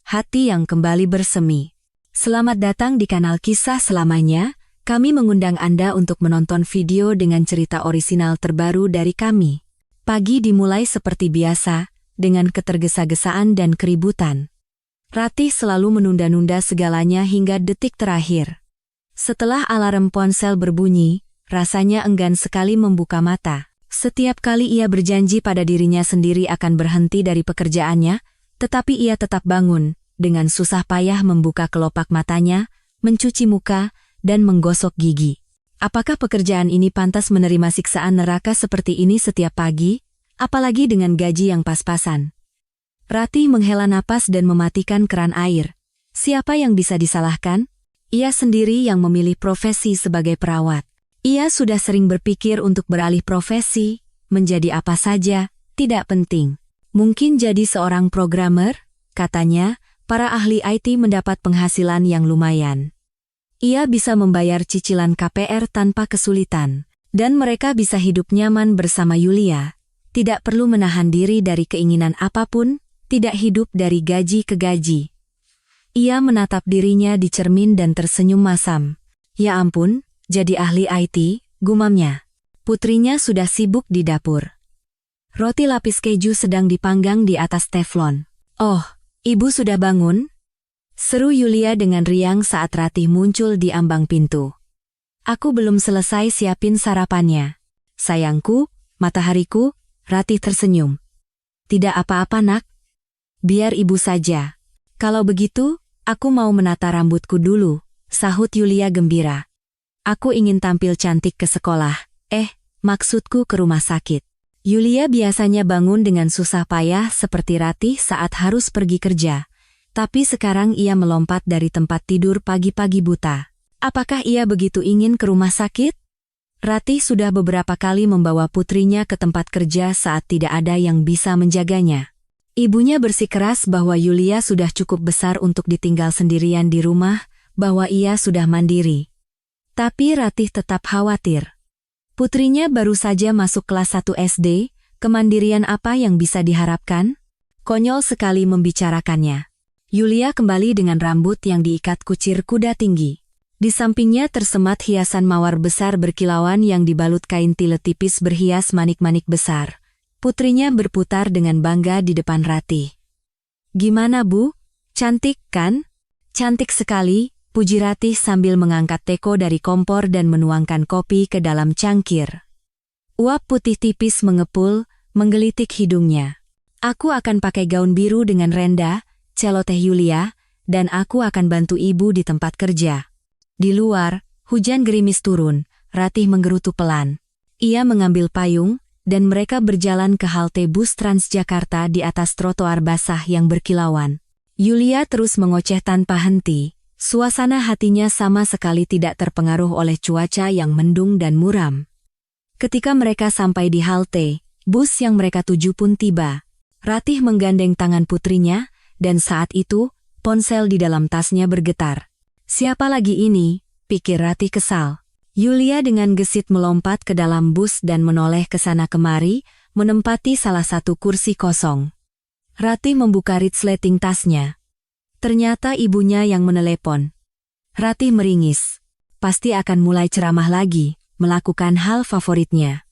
hati yang kembali bersemi. Selamat datang di kanal Kisah Selamanya. Kami mengundang Anda untuk menonton video dengan cerita orisinal terbaru dari kami. Pagi dimulai seperti biasa, dengan ketergesa-gesaan dan keributan. Ratih selalu menunda-nunda segalanya hingga detik terakhir. Setelah alarm ponsel berbunyi, rasanya enggan sekali membuka mata. Setiap kali ia berjanji pada dirinya sendiri akan berhenti dari pekerjaannya, tetapi ia tetap bangun, dengan susah payah membuka kelopak matanya, mencuci muka, dan menggosok gigi. Apakah pekerjaan ini pantas menerima siksaan neraka seperti ini setiap pagi, apalagi dengan gaji yang pas-pasan? Ratih menghela napas dan mematikan keran air. Siapa yang bisa disalahkan? Ia sendiri yang memilih profesi sebagai perawat. Ia sudah sering berpikir untuk beralih profesi, menjadi apa saja, tidak penting. Mungkin jadi seorang programmer, katanya, para ahli IT mendapat penghasilan yang lumayan. Ia bisa membayar cicilan KPR tanpa kesulitan, dan mereka bisa hidup nyaman bersama Yulia. Tidak perlu menahan diri dari keinginan apapun, tidak hidup dari gaji ke gaji. Ia menatap dirinya di cermin dan tersenyum masam. Ya ampun, jadi ahli IT, gumamnya. Putrinya sudah sibuk di dapur. Roti lapis keju sedang dipanggang di atas teflon. "Oh, ibu sudah bangun?" seru Yulia dengan riang saat Ratih muncul di ambang pintu. "Aku belum selesai siapin sarapannya." "Sayangku, matahariku," Ratih tersenyum. "Tidak apa-apa nak. Biar ibu saja." "Kalau begitu, aku mau menata rambutku dulu," sahut Yulia gembira. "Aku ingin tampil cantik ke sekolah. Maksudku ke rumah sakit." Yulia biasanya bangun dengan susah payah seperti Ratih saat harus pergi kerja. Tapi sekarang ia melompat dari tempat tidur pagi-pagi buta. Apakah ia begitu ingin ke rumah sakit? Ratih sudah beberapa kali membawa putrinya ke tempat kerja saat tidak ada yang bisa menjaganya. Ibunya bersikeras bahwa Yulia sudah cukup besar untuk ditinggal sendirian di rumah, bahwa ia sudah mandiri. Tapi Ratih tetap khawatir. Putrinya baru saja masuk kelas 1 SD, kemandirian apa yang bisa diharapkan? Konyol sekali membicarakannya. Yulia kembali dengan rambut yang diikat kucir kuda tinggi. Di sampingnya tersemat hiasan mawar besar berkilauan yang dibalut kain tile tipis berhias manik-manik besar. Putrinya berputar dengan bangga di depan Ratih. "Gimana Bu? Cantik kan?" "Cantik sekali," puji Ratih sambil mengangkat teko dari kompor dan menuangkan kopi ke dalam cangkir. Uap putih tipis mengepul, menggelitik hidungnya. "Aku akan pakai gaun biru dengan renda," celoteh Yulia, "dan aku akan bantu ibu di tempat kerja." Di luar, hujan gerimis turun, Ratih menggerutu pelan. Ia mengambil payung, dan mereka berjalan ke halte bus Transjakarta di atas trotoar basah yang berkilauan. Yulia terus mengoceh tanpa henti, suasana hatinya sama sekali tidak terpengaruh oleh cuaca yang mendung dan muram. Ketika mereka sampai di halte, bus yang mereka tuju pun tiba. Ratih menggandeng tangan putrinya, dan saat itu, ponsel di dalam tasnya bergetar. "Siapa lagi ini?" pikir Ratih kesal. Yulia dengan gesit melompat ke dalam bus dan menoleh ke sana kemari, menempati salah satu kursi kosong. Ratih membuka resleting tasnya. Ternyata ibunya yang menelepon. Ratih meringis. Pasti akan mulai ceramah lagi, melakukan hal favoritnya.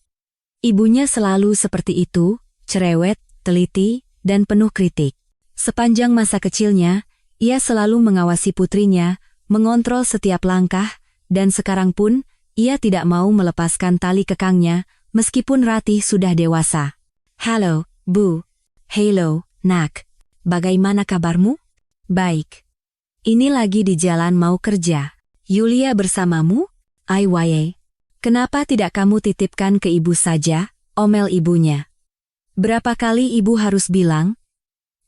Ibunya selalu seperti itu, cerewet, teliti, dan penuh kritik. Sepanjang masa kecilnya, ia selalu mengawasi putrinya, mengontrol setiap langkah, dan sekarang pun, ia tidak mau melepaskan tali kekangnya, meskipun Ratih sudah dewasa. "Halo, Bu." "Hello, nak. Bagaimana kabarmu?" "Baik. Ini lagi di jalan mau kerja." "Yulia bersamamu?" "Aywaye. Kenapa tidak kamu titipkan ke ibu saja?" omel ibunya. "Berapa kali ibu harus bilang?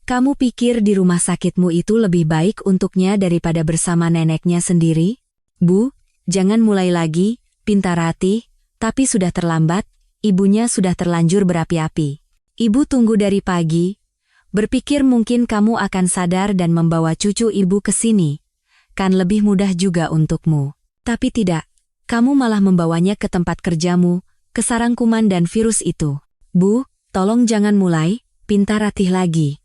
Kamu pikir di rumah sakitmu itu lebih baik untuknya daripada bersama neneknya sendiri?" "Bu, jangan mulai lagi," pinta Ratih, tapi sudah terlambat, ibunya sudah terlanjur berapi-api. "Ibu tunggu dari pagi. Berpikir mungkin kamu akan sadar dan membawa cucu ibu ke sini. Kan lebih mudah juga untukmu. Tapi tidak, kamu malah membawanya ke tempat kerjamu, ke sarang kuman dan virus itu." "Bu, tolong jangan mulai," pinta Ratih lagi.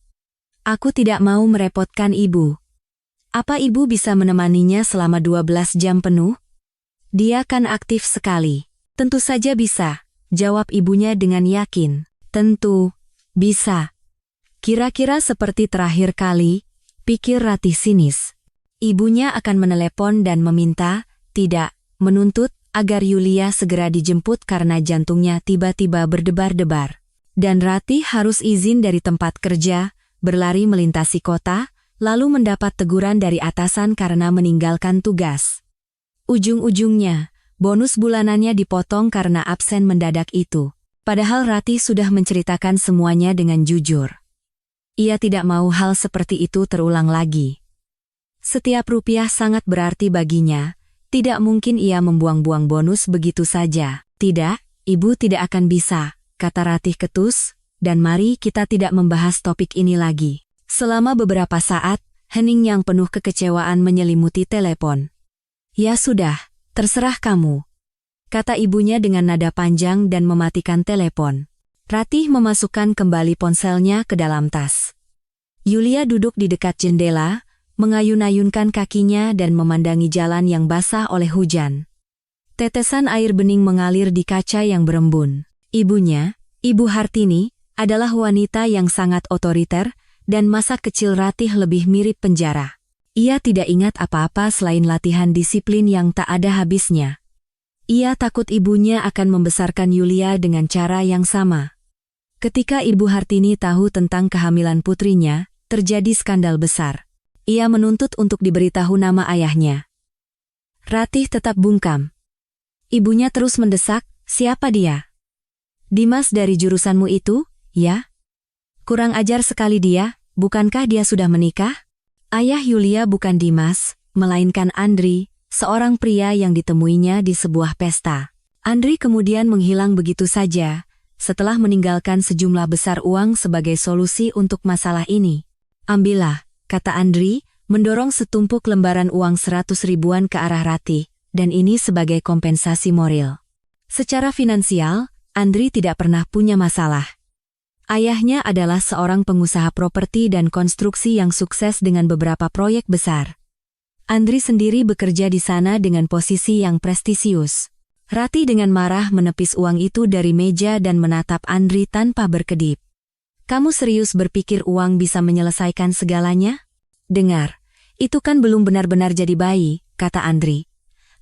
Aku tidak mau merepotkan ibu. Apa ibu bisa menemaninya selama 12 jam penuh? Dia kan aktif sekali. Tentu saja bisa, jawab ibunya dengan yakin. Tentu, bisa. Kira-kira seperti terakhir kali, pikir Ratih sinis. Ibunya akan menelepon dan meminta, tidak, menuntut, agar Yulia segera dijemput karena jantungnya tiba-tiba berdebar-debar. Dan Ratih harus izin dari tempat kerja, berlari melintasi kota, lalu mendapat teguran dari atasan karena meninggalkan tugas. Ujung-ujungnya, bonus bulanannya dipotong karena absen mendadak itu. Padahal Ratih sudah menceritakan semuanya dengan jujur. Ia tidak mau hal seperti itu terulang lagi. Setiap rupiah sangat berarti baginya, tidak mungkin ia membuang-buang bonus begitu saja. Tidak, ibu tidak akan bisa, kata Ratih ketus, dan mari kita tidak membahas topik ini lagi. Selama beberapa saat, hening yang penuh kekecewaan menyelimuti telepon. Ya sudah, terserah kamu, kata ibunya dengan nada panjang dan mematikan telepon. Ratih memasukkan kembali ponselnya ke dalam tas. Yulia duduk di dekat jendela, mengayun-ayunkan kakinya dan memandangi jalan yang basah oleh hujan. Tetesan air bening mengalir di kaca yang berembun. Ibunya, Ibu Hartini, adalah wanita yang sangat otoriter, dan masa kecil Ratih lebih mirip penjara. Ia tidak ingat apa-apa selain latihan disiplin yang tak ada habisnya. Ia takut ibunya akan membesarkan Yulia dengan cara yang sama. Ketika Ibu Hartini tahu tentang kehamilan putrinya, terjadi skandal besar. Ia menuntut untuk diberitahu nama ayahnya. Ratih tetap bungkam. Ibunya terus mendesak, siapa dia? Dimas dari jurusanmu itu, ya? Kurang ajar sekali dia, bukankah dia sudah menikah? Ayah Yulia bukan Dimas, melainkan Andri, seorang pria yang ditemuinya di sebuah pesta. Andri kemudian menghilang begitu saja, setelah meninggalkan sejumlah besar uang sebagai solusi untuk masalah ini. Ambillah, kata Andri, mendorong setumpuk lembaran uang 100 ribuan ke arah Ratih, dan ini sebagai kompensasi moral. Secara finansial, Andri tidak pernah punya masalah. Ayahnya adalah seorang pengusaha properti dan konstruksi yang sukses dengan beberapa proyek besar. Andri sendiri bekerja di sana dengan posisi yang prestisius. Ratih dengan marah menepis uang itu dari meja dan menatap Andri tanpa berkedip. Kamu serius berpikir uang bisa menyelesaikan segalanya? Dengar, itu kan belum benar-benar jadi bayi, kata Andri.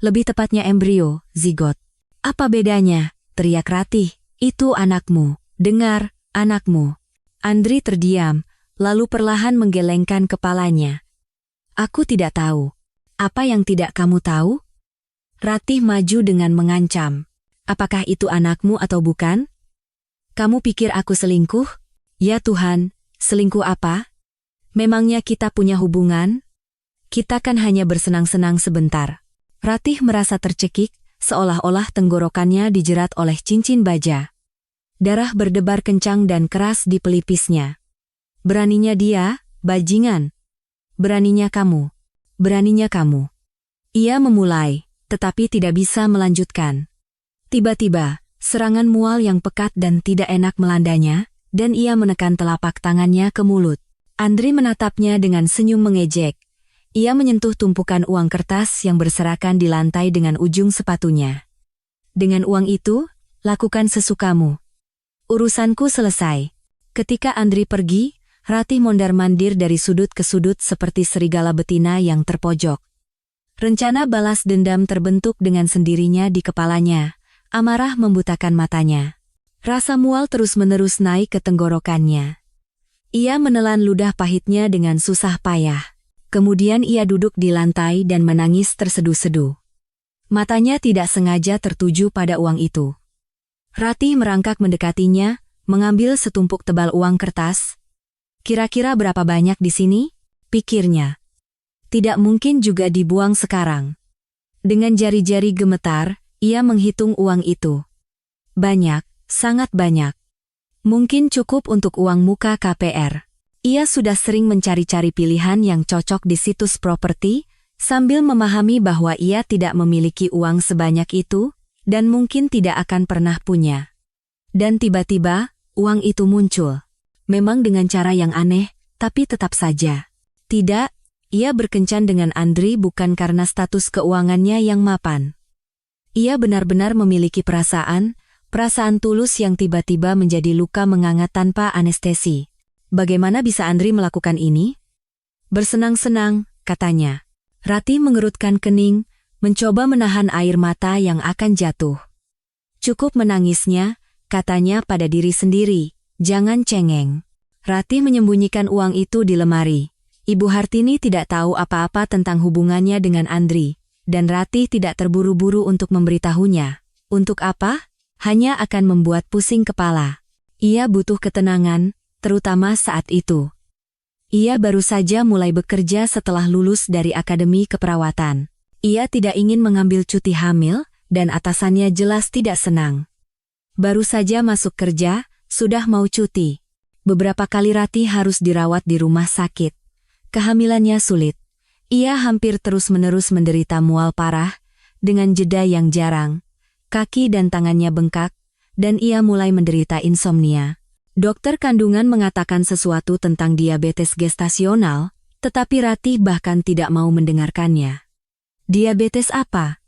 Lebih tepatnya embrio, zigot. Apa bedanya? Teriak Ratih. Itu anakmu. Dengar, anakmu. Andri terdiam, lalu perlahan menggelengkan kepalanya. Aku tidak tahu. Apa yang tidak kamu tahu? Ratih maju dengan mengancam. Apakah itu anakmu atau bukan? Kamu pikir aku selingkuh? Ya Tuhan, selingkuh apa? Memangnya kita punya hubungan? Kita kan hanya bersenang-senang sebentar. Ratih merasa tercekik, seolah-olah tenggorokannya dijerat oleh cincin baja. Darah berdebar kencang dan keras di pelipisnya. Beraninya dia, bajingan. Beraninya kamu. Beraninya kamu. Ia memulai, tetapi tidak bisa melanjutkan. Tiba-tiba, serangan mual yang pekat dan tidak enak melandanya, dan ia menekan telapak tangannya ke mulut. Andri menatapnya dengan senyum mengejek. Ia menyentuh tumpukan uang kertas yang berserakan di lantai dengan ujung sepatunya. Dengan uang itu, lakukan sesukamu. Urusanku selesai. Ketika Andri pergi, Ratih mondar-mandir dari sudut ke sudut seperti serigala betina yang terpojok. Rencana balas dendam terbentuk dengan sendirinya di kepalanya. Amarah membutakan matanya. Rasa mual terus-menerus naik ke tenggorokannya. Ia menelan ludah pahitnya dengan susah payah. Kemudian ia duduk di lantai dan menangis terseduh-seduh. Matanya tidak sengaja tertuju pada uang itu. Ratih merangkak mendekatinya, mengambil setumpuk tebal uang kertas. Kira-kira berapa banyak di sini? Pikirnya. Tidak mungkin juga dibuang sekarang. Dengan jari-jari gemetar, ia menghitung uang itu. Banyak. Sangat banyak. Mungkin cukup untuk uang muka KPR. Ia sudah sering mencari-cari pilihan yang cocok di situs properti, sambil memahami bahwa ia tidak memiliki uang sebanyak itu, dan mungkin tidak akan pernah punya. Dan tiba-tiba, uang itu muncul. Memang dengan cara yang aneh, tapi tetap saja. Tidak, ia berkencan dengan Andri bukan karena status keuangannya yang mapan. Ia benar-benar memiliki perasaan tulus yang tiba-tiba menjadi luka mengangat tanpa anestesi. Bagaimana bisa Andri melakukan ini? Bersenang-senang, katanya. Ratih mengerutkan kening, mencoba menahan air mata yang akan jatuh. Cukup menangisnya, katanya pada diri sendiri, jangan cengeng. Ratih menyembunyikan uang itu di lemari. Ibu Hartini tidak tahu apa-apa tentang hubungannya dengan Andri, dan Ratih tidak terburu-buru untuk memberitahunya. Untuk apa? Hanya akan membuat pusing kepala. Ia butuh ketenangan, terutama saat itu. Ia baru saja mulai bekerja setelah lulus dari Akademi Keperawatan. Ia tidak ingin mengambil cuti hamil, dan atasannya jelas tidak senang. Baru saja masuk kerja, sudah mau cuti. Beberapa kali Ratih harus dirawat di rumah sakit. Kehamilannya sulit. Ia hampir terus-menerus menderita mual parah, dengan jeda yang jarang. Kaki dan tangannya bengkak, dan ia mulai menderita insomnia. Dokter kandungan mengatakan sesuatu tentang diabetes gestasional, tetapi Ratih bahkan tidak mau mendengarkannya. Diabetes apa?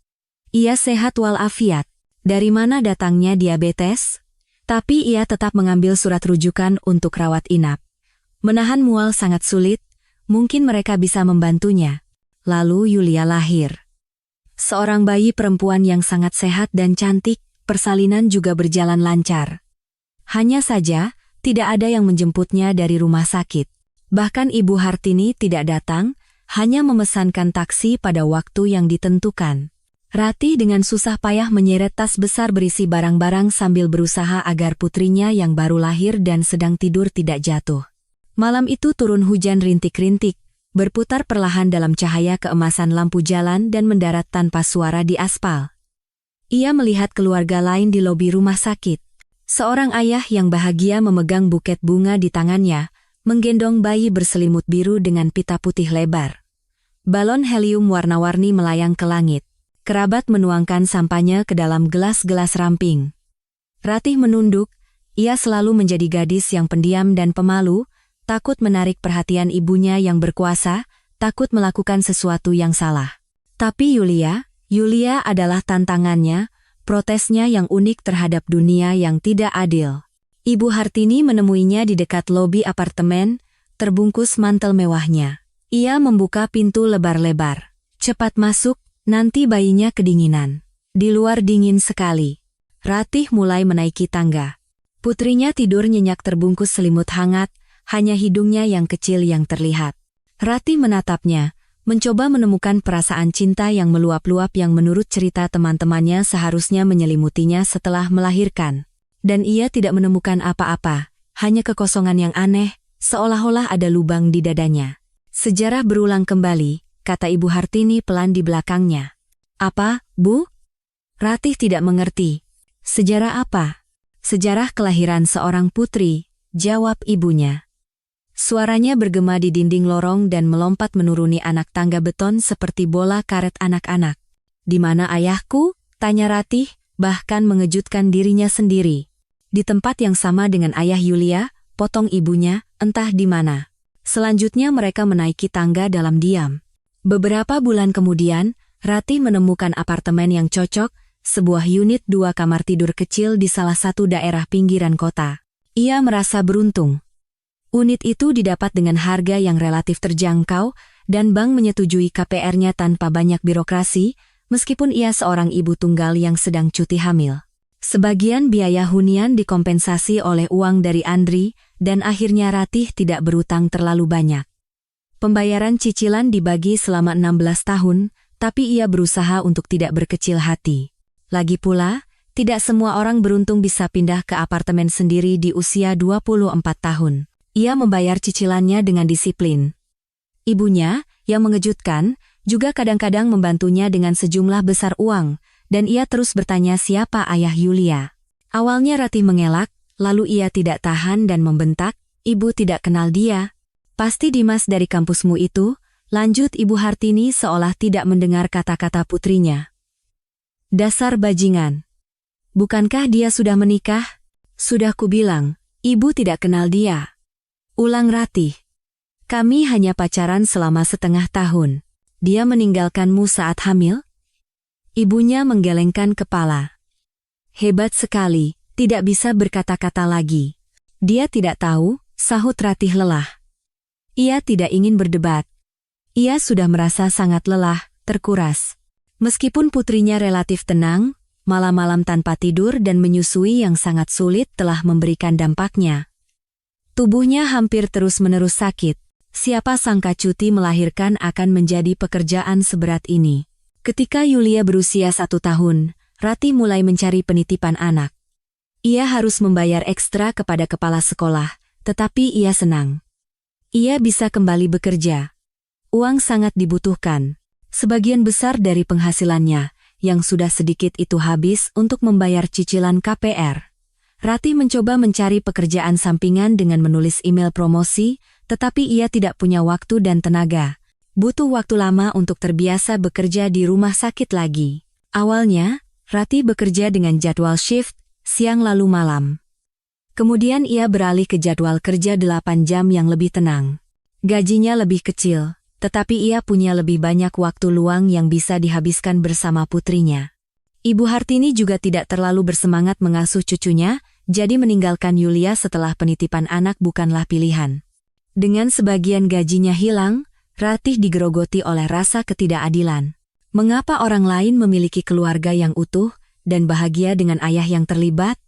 Ia sehat walafiat. Dari mana datangnya diabetes? Tapi ia tetap mengambil surat rujukan untuk rawat inap. Menahan mual sangat sulit, mungkin mereka bisa membantunya. Lalu Yulia lahir. Seorang bayi perempuan yang sangat sehat dan cantik, persalinan juga berjalan lancar. Hanya saja, tidak ada yang menjemputnya dari rumah sakit. Bahkan Ibu Hartini tidak datang, hanya memesankan taksi pada waktu yang ditentukan. Ratih dengan susah payah menyeret tas besar berisi barang-barang sambil berusaha agar putrinya yang baru lahir dan sedang tidur tidak jatuh. Malam itu turun hujan rintik-rintik, berputar perlahan dalam cahaya keemasan lampu jalan dan mendarat tanpa suara di aspal. Ia melihat keluarga lain di lobi rumah sakit. Seorang ayah yang bahagia memegang buket bunga di tangannya, menggendong bayi berselimut biru dengan pita putih lebar. Balon helium warna-warni melayang ke langit. Kerabat menuangkan sampahnya ke dalam gelas-gelas ramping. Ratih menunduk, ia selalu menjadi gadis yang pendiam dan pemalu, takut menarik perhatian ibunya yang berkuasa, takut melakukan sesuatu yang salah. Tapi Yulia adalah tantangannya, protesnya yang unik terhadap dunia yang tidak adil. Ibu Hartini menemuinya di dekat lobi apartemen, terbungkus mantel mewahnya. Ia membuka pintu lebar-lebar. Cepat masuk, nanti bayinya kedinginan. Di luar dingin sekali. Ratih mulai menaiki tangga. Putrinya tidur nyenyak terbungkus selimut hangat, hanya hidungnya yang kecil yang terlihat. Ratih menatapnya, mencoba menemukan perasaan cinta yang meluap-luap yang menurut cerita teman-temannya seharusnya menyelimutinya setelah melahirkan. Dan ia tidak menemukan apa-apa, hanya kekosongan yang aneh, seolah-olah ada lubang di dadanya. Sejarah berulang kembali, kata Ibu Hartini pelan di belakangnya. Apa, Bu? Ratih tidak mengerti. Sejarah apa? Sejarah kelahiran seorang putri, jawab ibunya. Suaranya bergema di dinding lorong dan melompat menuruni anak tangga beton seperti bola karet anak-anak. Di mana ayahku? Tanya Ratih, bahkan mengejutkan dirinya sendiri. Di tempat yang sama dengan ayah Yulia, potong ibunya, entah di mana. Selanjutnya mereka menaiki tangga dalam diam. Beberapa bulan kemudian, Ratih menemukan apartemen yang cocok, sebuah unit 2 kamar tidur kecil di salah satu daerah pinggiran kota. Ia merasa beruntung. Unit itu didapat dengan harga yang relatif terjangkau, dan bank menyetujui KPR-nya tanpa banyak birokrasi, meskipun ia seorang ibu tunggal yang sedang cuti hamil. Sebagian biaya hunian dikompensasi oleh uang dari Andri, dan akhirnya Ratih tidak berutang terlalu banyak. Pembayaran cicilan dibagi selama 16 tahun, tapi ia berusaha untuk tidak berkecil hati. Lagi pula, tidak semua orang beruntung bisa pindah ke apartemen sendiri di usia 24 tahun. Ia membayar cicilannya dengan disiplin. Ibunya, yang mengejutkan, juga kadang-kadang membantunya dengan sejumlah besar uang, dan ia terus bertanya siapa ayah Yulia. Awalnya Ratih mengelak, lalu ia tidak tahan dan membentak, "Ibu tidak kenal dia." "Pasti Dimas dari kampusmu itu," lanjut Ibu Hartini seolah tidak mendengar kata-kata putrinya. "Dasar bajingan. Bukankah dia sudah menikah?" "Sudah kubilang, ibu tidak kenal dia," ulang Ratih. Kami hanya pacaran selama setengah tahun. Dia meninggalkanmu saat hamil? Ibunya menggelengkan kepala. Hebat sekali, tidak bisa berkata-kata lagi. Dia tidak tahu, sahut Ratih lelah. Ia tidak ingin berdebat. Ia sudah merasa sangat lelah, terkuras. Meskipun putrinya relatif tenang, malam-malam tanpa tidur dan menyusui yang sangat sulit telah memberikan dampaknya. Tubuhnya hampir terus-menerus sakit. Siapa sangka cuti melahirkan akan menjadi pekerjaan seberat ini. Ketika Yulia berusia 1 tahun, Ratih mulai mencari penitipan anak. Ia harus membayar ekstra kepada kepala sekolah, tetapi ia senang. Ia bisa kembali bekerja. Uang sangat dibutuhkan. Sebagian besar dari penghasilannya, yang sudah sedikit itu habis untuk membayar cicilan KPR. Ratih mencoba mencari pekerjaan sampingan dengan menulis email promosi, tetapi ia tidak punya waktu dan tenaga. Butuh waktu lama untuk terbiasa bekerja di rumah sakit lagi. Awalnya, Ratih bekerja dengan jadwal shift, siang lalu malam. Kemudian ia beralih ke jadwal kerja 8 jam yang lebih tenang. Gajinya lebih kecil, tetapi ia punya lebih banyak waktu luang yang bisa dihabiskan bersama putrinya. Ibu Hartini juga tidak terlalu bersemangat mengasuh cucunya, jadi meninggalkan Yulia setelah penitipan anak bukanlah pilihan. Dengan sebagian gajinya hilang, Ratih digerogoti oleh rasa ketidakadilan. Mengapa orang lain memiliki keluarga yang utuh dan bahagia dengan ayah yang terlibat?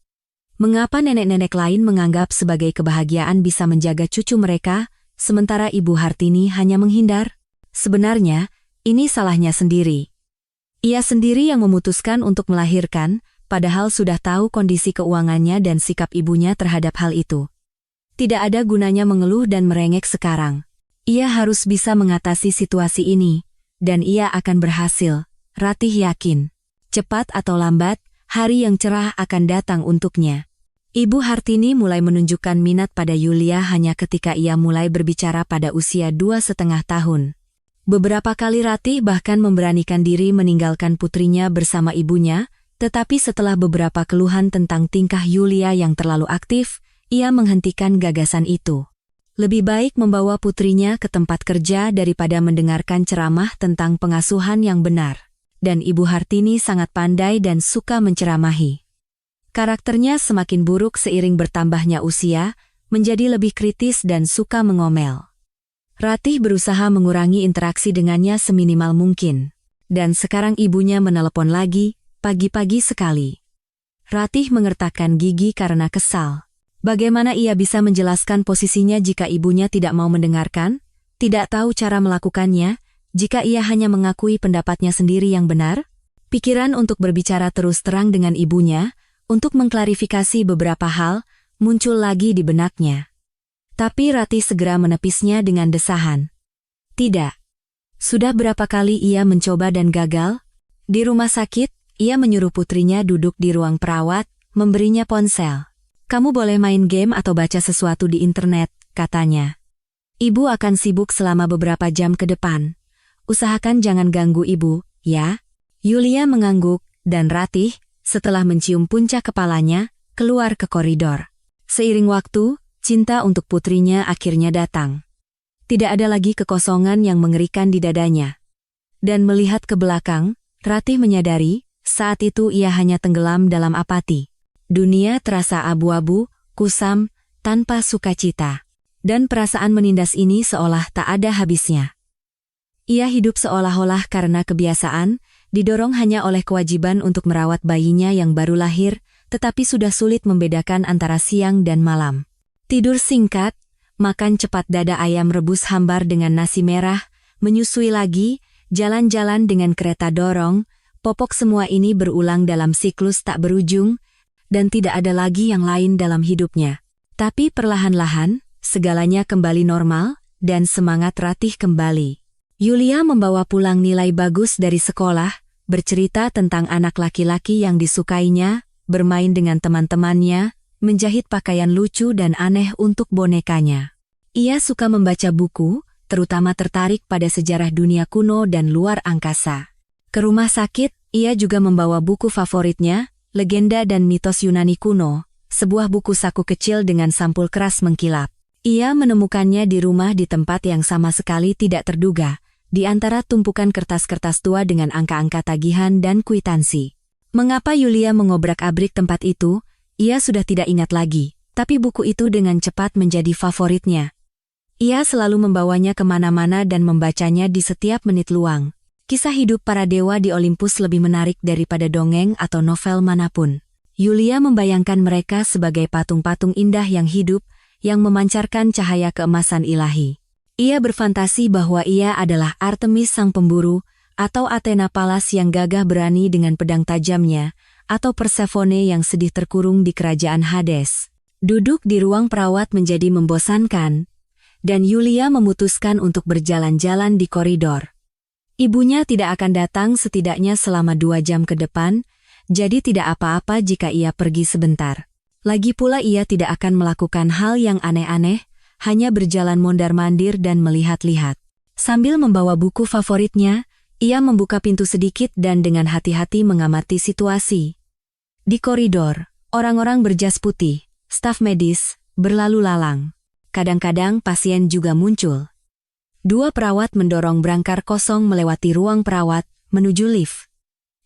Mengapa nenek-nenek lain menganggap sebagai kebahagiaan bisa menjaga cucu mereka, sementara Ibu Hartini hanya menghindar? Sebenarnya, ini salahnya sendiri. Ia sendiri yang memutuskan untuk melahirkan, padahal sudah tahu kondisi keuangannya dan sikap ibunya terhadap hal itu. Tidak ada gunanya mengeluh dan merengek sekarang. Ia harus bisa mengatasi situasi ini, dan ia akan berhasil, Ratih yakin. Cepat atau lambat, hari yang cerah akan datang untuknya. Ibu Hartini mulai menunjukkan minat pada Yulia hanya ketika ia mulai berbicara pada usia 2,5 tahun. Beberapa kali Ratih bahkan memberanikan diri meninggalkan putrinya bersama ibunya, tetapi setelah beberapa keluhan tentang tingkah Yulia yang terlalu aktif, ia menghentikan gagasan itu. Lebih baik membawa putrinya ke tempat kerja daripada mendengarkan ceramah tentang pengasuhan yang benar. Dan Ibu Hartini sangat pandai dan suka menceramahi. Karakternya semakin buruk seiring bertambahnya usia, menjadi lebih kritis dan suka mengomel. Ratih berusaha mengurangi interaksi dengannya seminimal mungkin. Dan sekarang ibunya menelepon lagi, pagi-pagi sekali. Ratih mengertakkan gigi karena kesal. Bagaimana ia bisa menjelaskan posisinya jika ibunya tidak mau mendengarkan, tidak tahu cara melakukannya, jika ia hanya mengakui pendapatnya sendiri yang benar? Pikiran untuk berbicara terus terang dengan ibunya, untuk mengklarifikasi beberapa hal, muncul lagi di benaknya. Tapi Ratih segera menepisnya dengan desahan. Tidak. Sudah berapa kali ia mencoba dan gagal? Di rumah sakit, ia menyuruh putrinya duduk di ruang perawat, memberinya ponsel. Kamu boleh main game atau baca sesuatu di internet, katanya. Ibu akan sibuk selama beberapa jam ke depan. Usahakan jangan ganggu ibu, ya? Yulia mengangguk, dan Ratih, setelah mencium puncak kepalanya, keluar ke koridor. Seiring waktu, cinta untuk putrinya akhirnya datang. Tidak ada lagi kekosongan yang mengerikan di dadanya. Dan melihat ke belakang, Ratih menyadari, saat itu ia hanya tenggelam dalam apati. Dunia terasa abu-abu, kusam, tanpa sukacita. Dan perasaan menindas ini seolah tak ada habisnya. Ia hidup seolah-olah karena kebiasaan, didorong hanya oleh kewajiban untuk merawat bayinya yang baru lahir, tetapi sudah sulit membedakan antara siang dan malam. Tidur singkat, makan cepat dada ayam rebus hambar dengan nasi merah, menyusui lagi, jalan-jalan dengan kereta dorong, popok semua ini berulang dalam siklus tak berujung, dan tidak ada lagi yang lain dalam hidupnya. Tapi perlahan-lahan, segalanya kembali normal, dan semangat Ratih kembali. Yulia membawa pulang nilai bagus dari sekolah, bercerita tentang anak laki-laki yang disukainya, bermain dengan teman-temannya, menjahit pakaian lucu dan aneh untuk bonekanya. Ia suka membaca buku, terutama tertarik pada sejarah dunia kuno dan luar angkasa. Ke rumah sakit, ia juga membawa buku favoritnya, Legenda dan Mitos Yunani Kuno, sebuah buku saku kecil dengan sampul keras mengkilap. Ia menemukannya di rumah di tempat yang sama sekali tidak terduga, di antara tumpukan kertas-kertas tua dengan angka-angka tagihan dan kwitansi. Mengapa Yulia mengobrak-abrik tempat itu? Ia sudah tidak ingat lagi, tapi buku itu dengan cepat menjadi favoritnya. Ia selalu membawanya kemana-mana dan membacanya di setiap menit luang. Kisah hidup para dewa di Olympus lebih menarik daripada dongeng atau novel manapun. Yulia membayangkan mereka sebagai patung-patung indah yang hidup, yang memancarkan cahaya keemasan ilahi. Ia berfantasi bahwa ia adalah Artemis sang pemburu, atau Athena Pallas yang gagah berani dengan pedang tajamnya, atau Persephone yang sedih terkurung di kerajaan Hades. Duduk di ruang perawat menjadi membosankan, dan Yulia memutuskan untuk berjalan-jalan di koridor. Ibunya tidak akan datang setidaknya selama 2 jam ke depan, jadi tidak apa-apa jika ia pergi sebentar. Lagi pula ia tidak akan melakukan hal yang aneh-aneh, hanya berjalan mondar-mandir dan melihat-lihat. Sambil membawa buku favoritnya, ia membuka pintu sedikit dan dengan hati-hati mengamati situasi. Di koridor, orang-orang berjas putih, staf medis, berlalu lalang. Kadang-kadang pasien juga muncul. 2 perawat mendorong brangkar kosong melewati ruang perawat, menuju lift.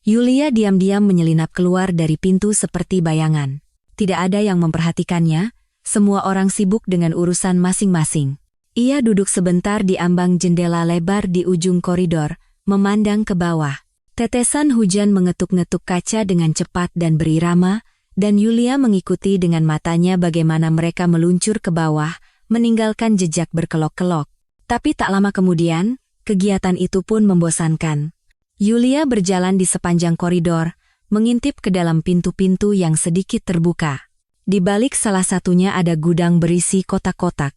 Yulia diam-diam menyelinap keluar dari pintu seperti bayangan. Tidak ada yang memperhatikannya, semua orang sibuk dengan urusan masing-masing. Ia duduk sebentar di ambang jendela lebar di ujung koridor, memandang ke bawah. Tetesan hujan mengetuk-ngetuk kaca dengan cepat dan berirama, dan Yulia mengikuti dengan matanya bagaimana mereka meluncur ke bawah, meninggalkan jejak berkelok-kelok. Tapi tak lama kemudian, kegiatan itu pun membosankan. Yulia berjalan di sepanjang koridor, mengintip ke dalam pintu-pintu yang sedikit terbuka. Di balik salah satunya ada gudang berisi kotak-kotak.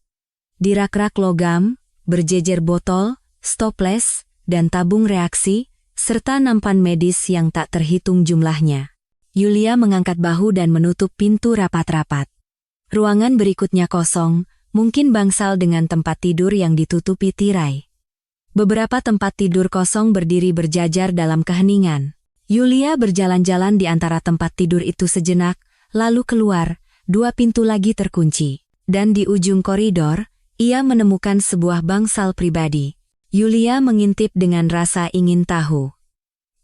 Di rak-rak logam, berjejer botol, stoples, dan tabung reaksi, serta nampan medis yang tak terhitung jumlahnya. Yulia mengangkat bahu dan menutup pintu rapat-rapat. Ruangan berikutnya kosong, mungkin bangsal dengan tempat tidur yang ditutupi tirai. Beberapa tempat tidur kosong berdiri berjajar dalam keheningan. Yulia berjalan-jalan di antara tempat tidur itu sejenak, lalu keluar, 2 pintu lagi terkunci. Dan di ujung koridor, ia menemukan sebuah bangsal pribadi. Yulia mengintip dengan rasa ingin tahu.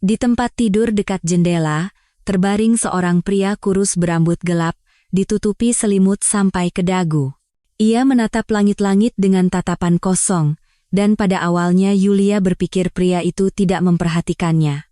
Di tempat tidur dekat jendela, terbaring seorang pria kurus berambut gelap, ditutupi selimut sampai ke dagu. Ia menatap langit-langit dengan tatapan kosong, dan pada awalnya Yulia berpikir pria itu tidak memperhatikannya.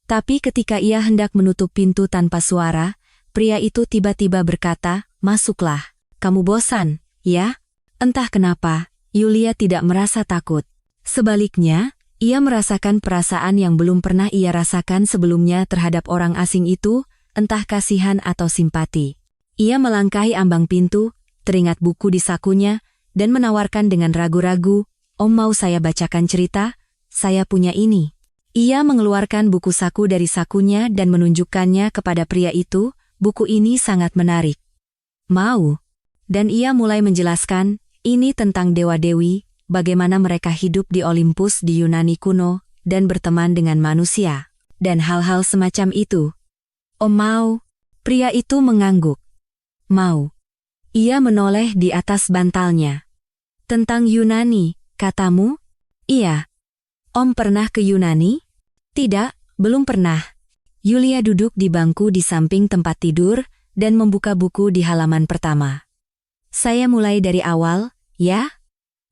Tapi ketika ia hendak menutup pintu tanpa suara, pria itu tiba-tiba berkata, "Masuklah, kamu bosan, ya?" Entah kenapa, Yulia tidak merasa takut. Sebaliknya, ia merasakan perasaan yang belum pernah ia rasakan sebelumnya terhadap orang asing itu, entah kasihan atau simpati. Ia melangkahi ambang pintu, teringat buku di sakunya, dan menawarkan dengan ragu-ragu, "Om, mau saya bacakan cerita? Saya punya ini." Ia mengeluarkan buku saku dari sakunya dan menunjukkannya kepada pria itu. Buku ini sangat menarik. "Mau?" Dan ia mulai menjelaskan, ini tentang dewa-dewi, bagaimana mereka hidup di Olympus di Yunani kuno, dan berteman dengan manusia, dan hal-hal semacam itu. "Om mau?" Pria itu mengangguk. "Mau." Ia menoleh di atas bantalnya. "Tentang Yunani, katamu?" "Iya." "Om pernah ke Yunani?" "Tidak, belum pernah." Yulia duduk di bangku di samping tempat tidur, dan membuka buku di halaman pertama. "Saya mulai dari awal, ya?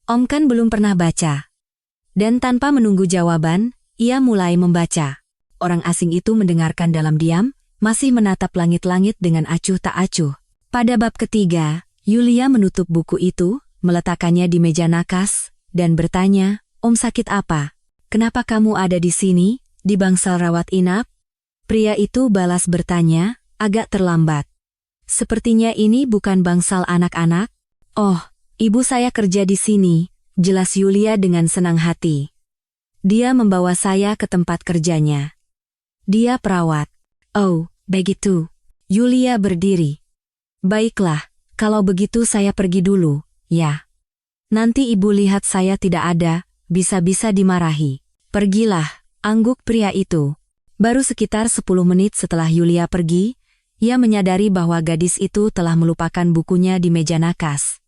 Om kan belum pernah baca." Dan tanpa menunggu jawaban, ia mulai membaca. Orang asing itu mendengarkan dalam diam, masih menatap langit-langit dengan acuh tak acuh. Pada bab ketiga, Yulia menutup buku itu, meletakkannya di meja nakas, dan bertanya, "Om sakit apa? Kenapa kamu ada di sini, di bangsal rawat inap?" Pria itu balas bertanya, agak terlambat. "Sepertinya ini bukan bangsal anak-anak." "Oh, ibu saya kerja di sini," jelas Yulia dengan senang hati. "Dia membawa saya ke tempat kerjanya. Dia perawat." "Oh, begitu." Yulia berdiri. "Baiklah, kalau begitu saya pergi dulu, ya. Nanti ibu lihat saya tidak ada, bisa-bisa dimarahi." "Pergilah," angguk pria itu. Baru sekitar 10 menit setelah Yulia pergi, ia menyadari bahwa gadis itu telah melupakan bukunya di meja nakas.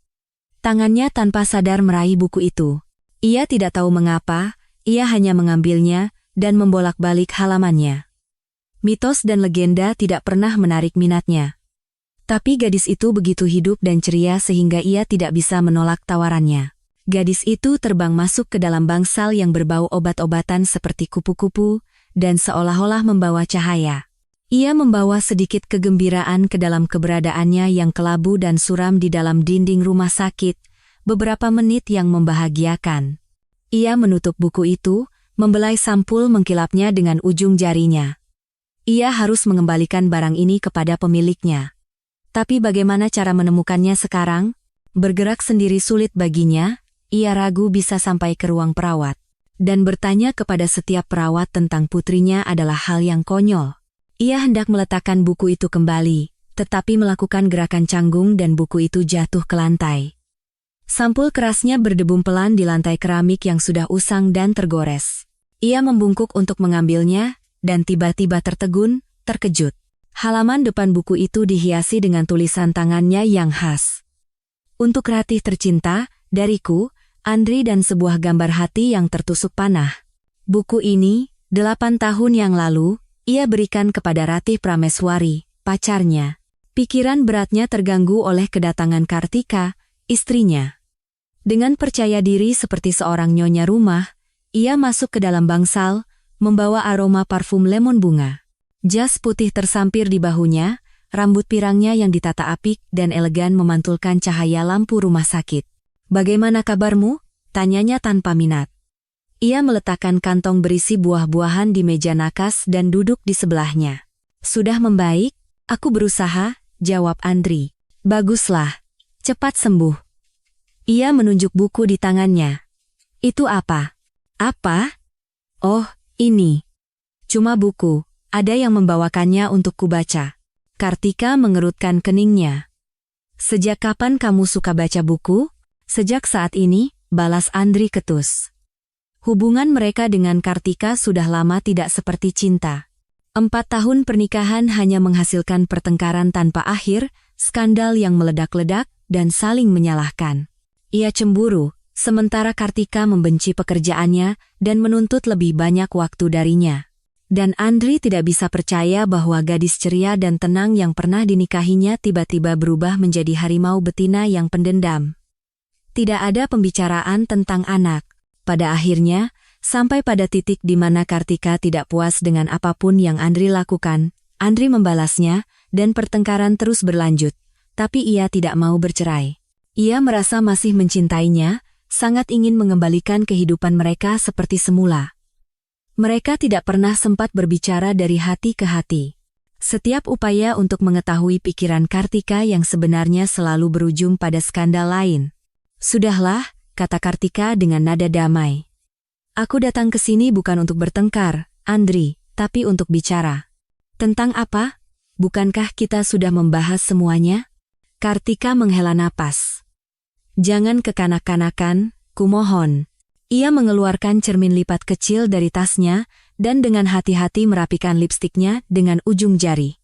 Tangannya tanpa sadar meraih buku itu. Ia tidak tahu mengapa, ia hanya mengambilnya dan membolak-balik halamannya. Mitos dan legenda tidak pernah menarik minatnya. Tapi gadis itu begitu hidup dan ceria sehingga ia tidak bisa menolak tawarannya. Gadis itu terbang masuk ke dalam bangsal yang berbau obat-obatan seperti kupu-kupu, dan seolah-olah membawa cahaya. Ia membawa sedikit kegembiraan ke dalam keberadaannya yang kelabu dan suram di dalam dinding rumah sakit, beberapa menit yang membahagiakan. Ia menutup buku itu, membelai sampul mengkilapnya dengan ujung jarinya. Ia harus mengembalikan barang ini kepada pemiliknya. Tapi bagaimana cara menemukannya sekarang? Bergerak sendiri sulit baginya, ia ragu bisa sampai ke ruang perawat. Dan bertanya kepada setiap perawat tentang putrinya adalah hal yang konyol. Ia hendak meletakkan buku itu kembali, tetapi melakukan gerakan canggung dan buku itu jatuh ke lantai. Sampul kerasnya berdebum pelan di lantai keramik yang sudah usang dan tergores. Ia membungkuk untuk mengambilnya, dan tiba-tiba tertegun, terkejut. Halaman depan buku itu dihiasi dengan tulisan tangannya yang khas. Untuk Ratih tercinta, dariku, Andri dan sebuah gambar hati yang tertusuk panah. Buku ini, 8 tahun yang lalu, ia berikan kepada Ratih Prameswari, pacarnya. Pikiran beratnya terganggu oleh kedatangan Kartika, istrinya. Dengan percaya diri seperti seorang nyonya rumah, ia masuk ke dalam bangsal, membawa aroma parfum lemon bunga. Jas putih tersampir di bahunya, rambut pirangnya yang ditata apik dan elegan memantulkan cahaya lampu rumah sakit. "Bagaimana kabarmu?" tanyanya tanpa minat. Ia meletakkan kantong berisi buah-buahan di meja nakas dan duduk di sebelahnya. "Sudah membaik, aku berusaha," jawab Andri. "Baguslah, cepat sembuh." Ia menunjuk buku di tangannya. "Itu apa?" "Apa?" "Oh, ini. Cuma buku. Ada yang membawakannya untuk kubaca." Kartika mengerutkan keningnya. "Sejak kapan kamu suka baca buku?" "Sejak saat ini," balas Andri ketus. Hubungan mereka dengan Kartika sudah lama tidak seperti cinta. 4 tahun pernikahan hanya menghasilkan pertengkaran tanpa akhir, skandal yang meledak-ledak, dan saling menyalahkan. Ia cemburu, sementara Kartika membenci pekerjaannya dan menuntut lebih banyak waktu darinya. Dan Andri tidak bisa percaya bahwa gadis ceria dan tenang yang pernah dinikahinya tiba-tiba berubah menjadi harimau betina yang pendendam. Tidak ada pembicaraan tentang anak. Pada akhirnya, sampai pada titik di mana Kartika tidak puas dengan apapun yang Andri lakukan, Andri membalasnya, dan pertengkaran terus berlanjut. Tapi ia tidak mau bercerai. Ia merasa masih mencintainya, sangat ingin mengembalikan kehidupan mereka seperti semula. Mereka tidak pernah sempat berbicara dari hati ke hati. Setiap upaya untuk mengetahui pikiran Kartika yang sebenarnya selalu berujung pada skandal lain. "Sudahlah," kata Kartika dengan nada damai. "Aku datang ke sini bukan untuk bertengkar, Andri, tapi untuk bicara." "Tentang apa? Bukankah kita sudah membahas semuanya?" Kartika menghela napas. "Jangan kekanak-kanakan, kumohon." Ia mengeluarkan cermin lipat kecil dari tasnya dan dengan hati-hati merapikan lipstiknya dengan ujung jari.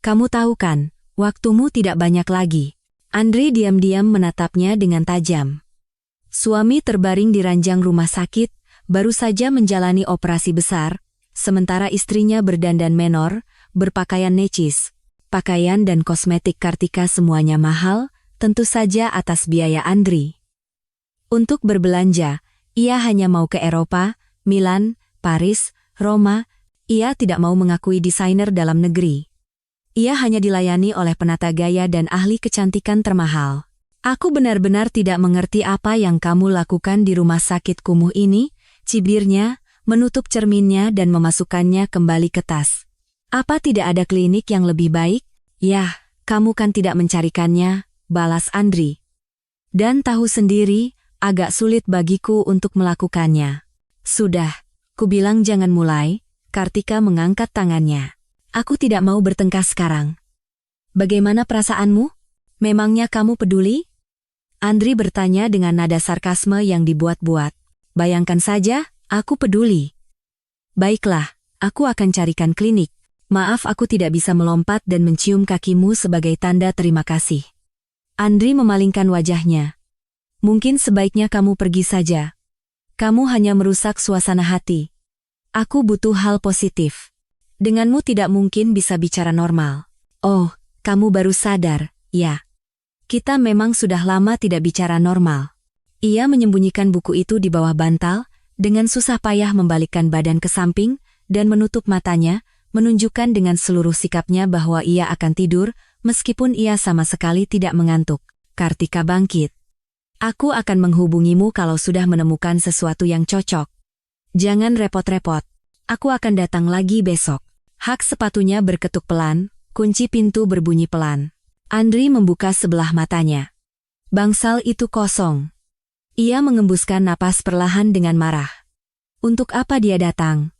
"Kamu tahu kan, waktumu tidak banyak lagi." Andri diam-diam menatapnya dengan tajam. Suami terbaring di ranjang rumah sakit, baru saja menjalani operasi besar, sementara istrinya berdandan menor, berpakaian necis. Pakaian dan kosmetik Kartika semuanya mahal, tentu saja atas biaya Andri. Untuk berbelanja, ia hanya mau ke Eropa, Milan, Paris, Roma. Ia tidak mau mengakui desainer dalam negeri. Ia hanya dilayani oleh penata gaya dan ahli kecantikan termahal. "Aku benar-benar tidak mengerti apa yang kamu lakukan di rumah sakit kumuh ini," cibirnya, menutup cerminnya dan memasukkannya kembali ke tas. "Apa tidak ada klinik yang lebih baik?" "Yah, kamu kan tidak mencarikannya," balas Andri. "Dan tahu sendiri, agak sulit bagiku untuk melakukannya." "Sudah, kubilang jangan mulai." Kartika mengangkat tangannya. "Aku tidak mau bertengkar sekarang." "Bagaimana perasaanmu? Memangnya kamu peduli?" Andri bertanya dengan nada sarkasme yang dibuat-buat. "Bayangkan saja, aku peduli." "Baiklah, aku akan carikan klinik. Maaf aku tidak bisa melompat dan mencium kakimu sebagai tanda terima kasih." Andri memalingkan wajahnya. Mungkin sebaiknya kamu pergi saja. Kamu hanya merusak suasana hati. Aku butuh hal positif. Denganmu tidak mungkin bisa bicara normal. Oh, kamu baru sadar, ya. Kita memang sudah lama tidak bicara normal. Ia menyembunyikan buku itu di bawah bantal, dengan susah payah membalikkan badan ke samping, dan menutup matanya, menunjukkan dengan seluruh sikapnya bahwa ia akan tidur, meskipun ia sama sekali tidak mengantuk. Kartika bangkit. Aku akan menghubungimu kalau sudah menemukan sesuatu yang cocok. Jangan repot-repot. Aku akan datang lagi besok. Hak sepatunya berketuk pelan, kunci pintu berbunyi pelan. Andri membuka sebelah matanya. Bangsal itu kosong. Ia mengembuskan napas perlahan dengan marah. Untuk apa dia datang?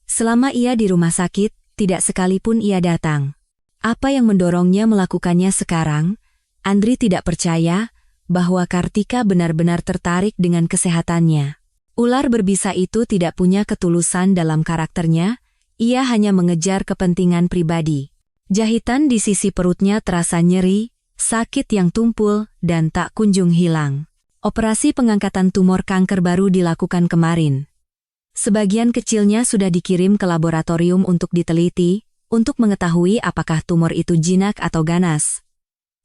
Selama ia di rumah sakit, tidak sekalipun ia datang. Apa yang mendorongnya melakukannya sekarang? Andri tidak percaya bahwa Kartika benar-benar tertarik dengan kesehatannya. Ular berbisa itu tidak punya ketulusan dalam karakternya, ia hanya mengejar kepentingan pribadi. Jahitan di sisi perutnya terasa nyeri, sakit yang tumpul, dan tak kunjung hilang. Operasi pengangkatan tumor kanker baru dilakukan kemarin. Sebagian kecilnya sudah dikirim ke laboratorium untuk diteliti, untuk mengetahui apakah tumor itu jinak atau ganas.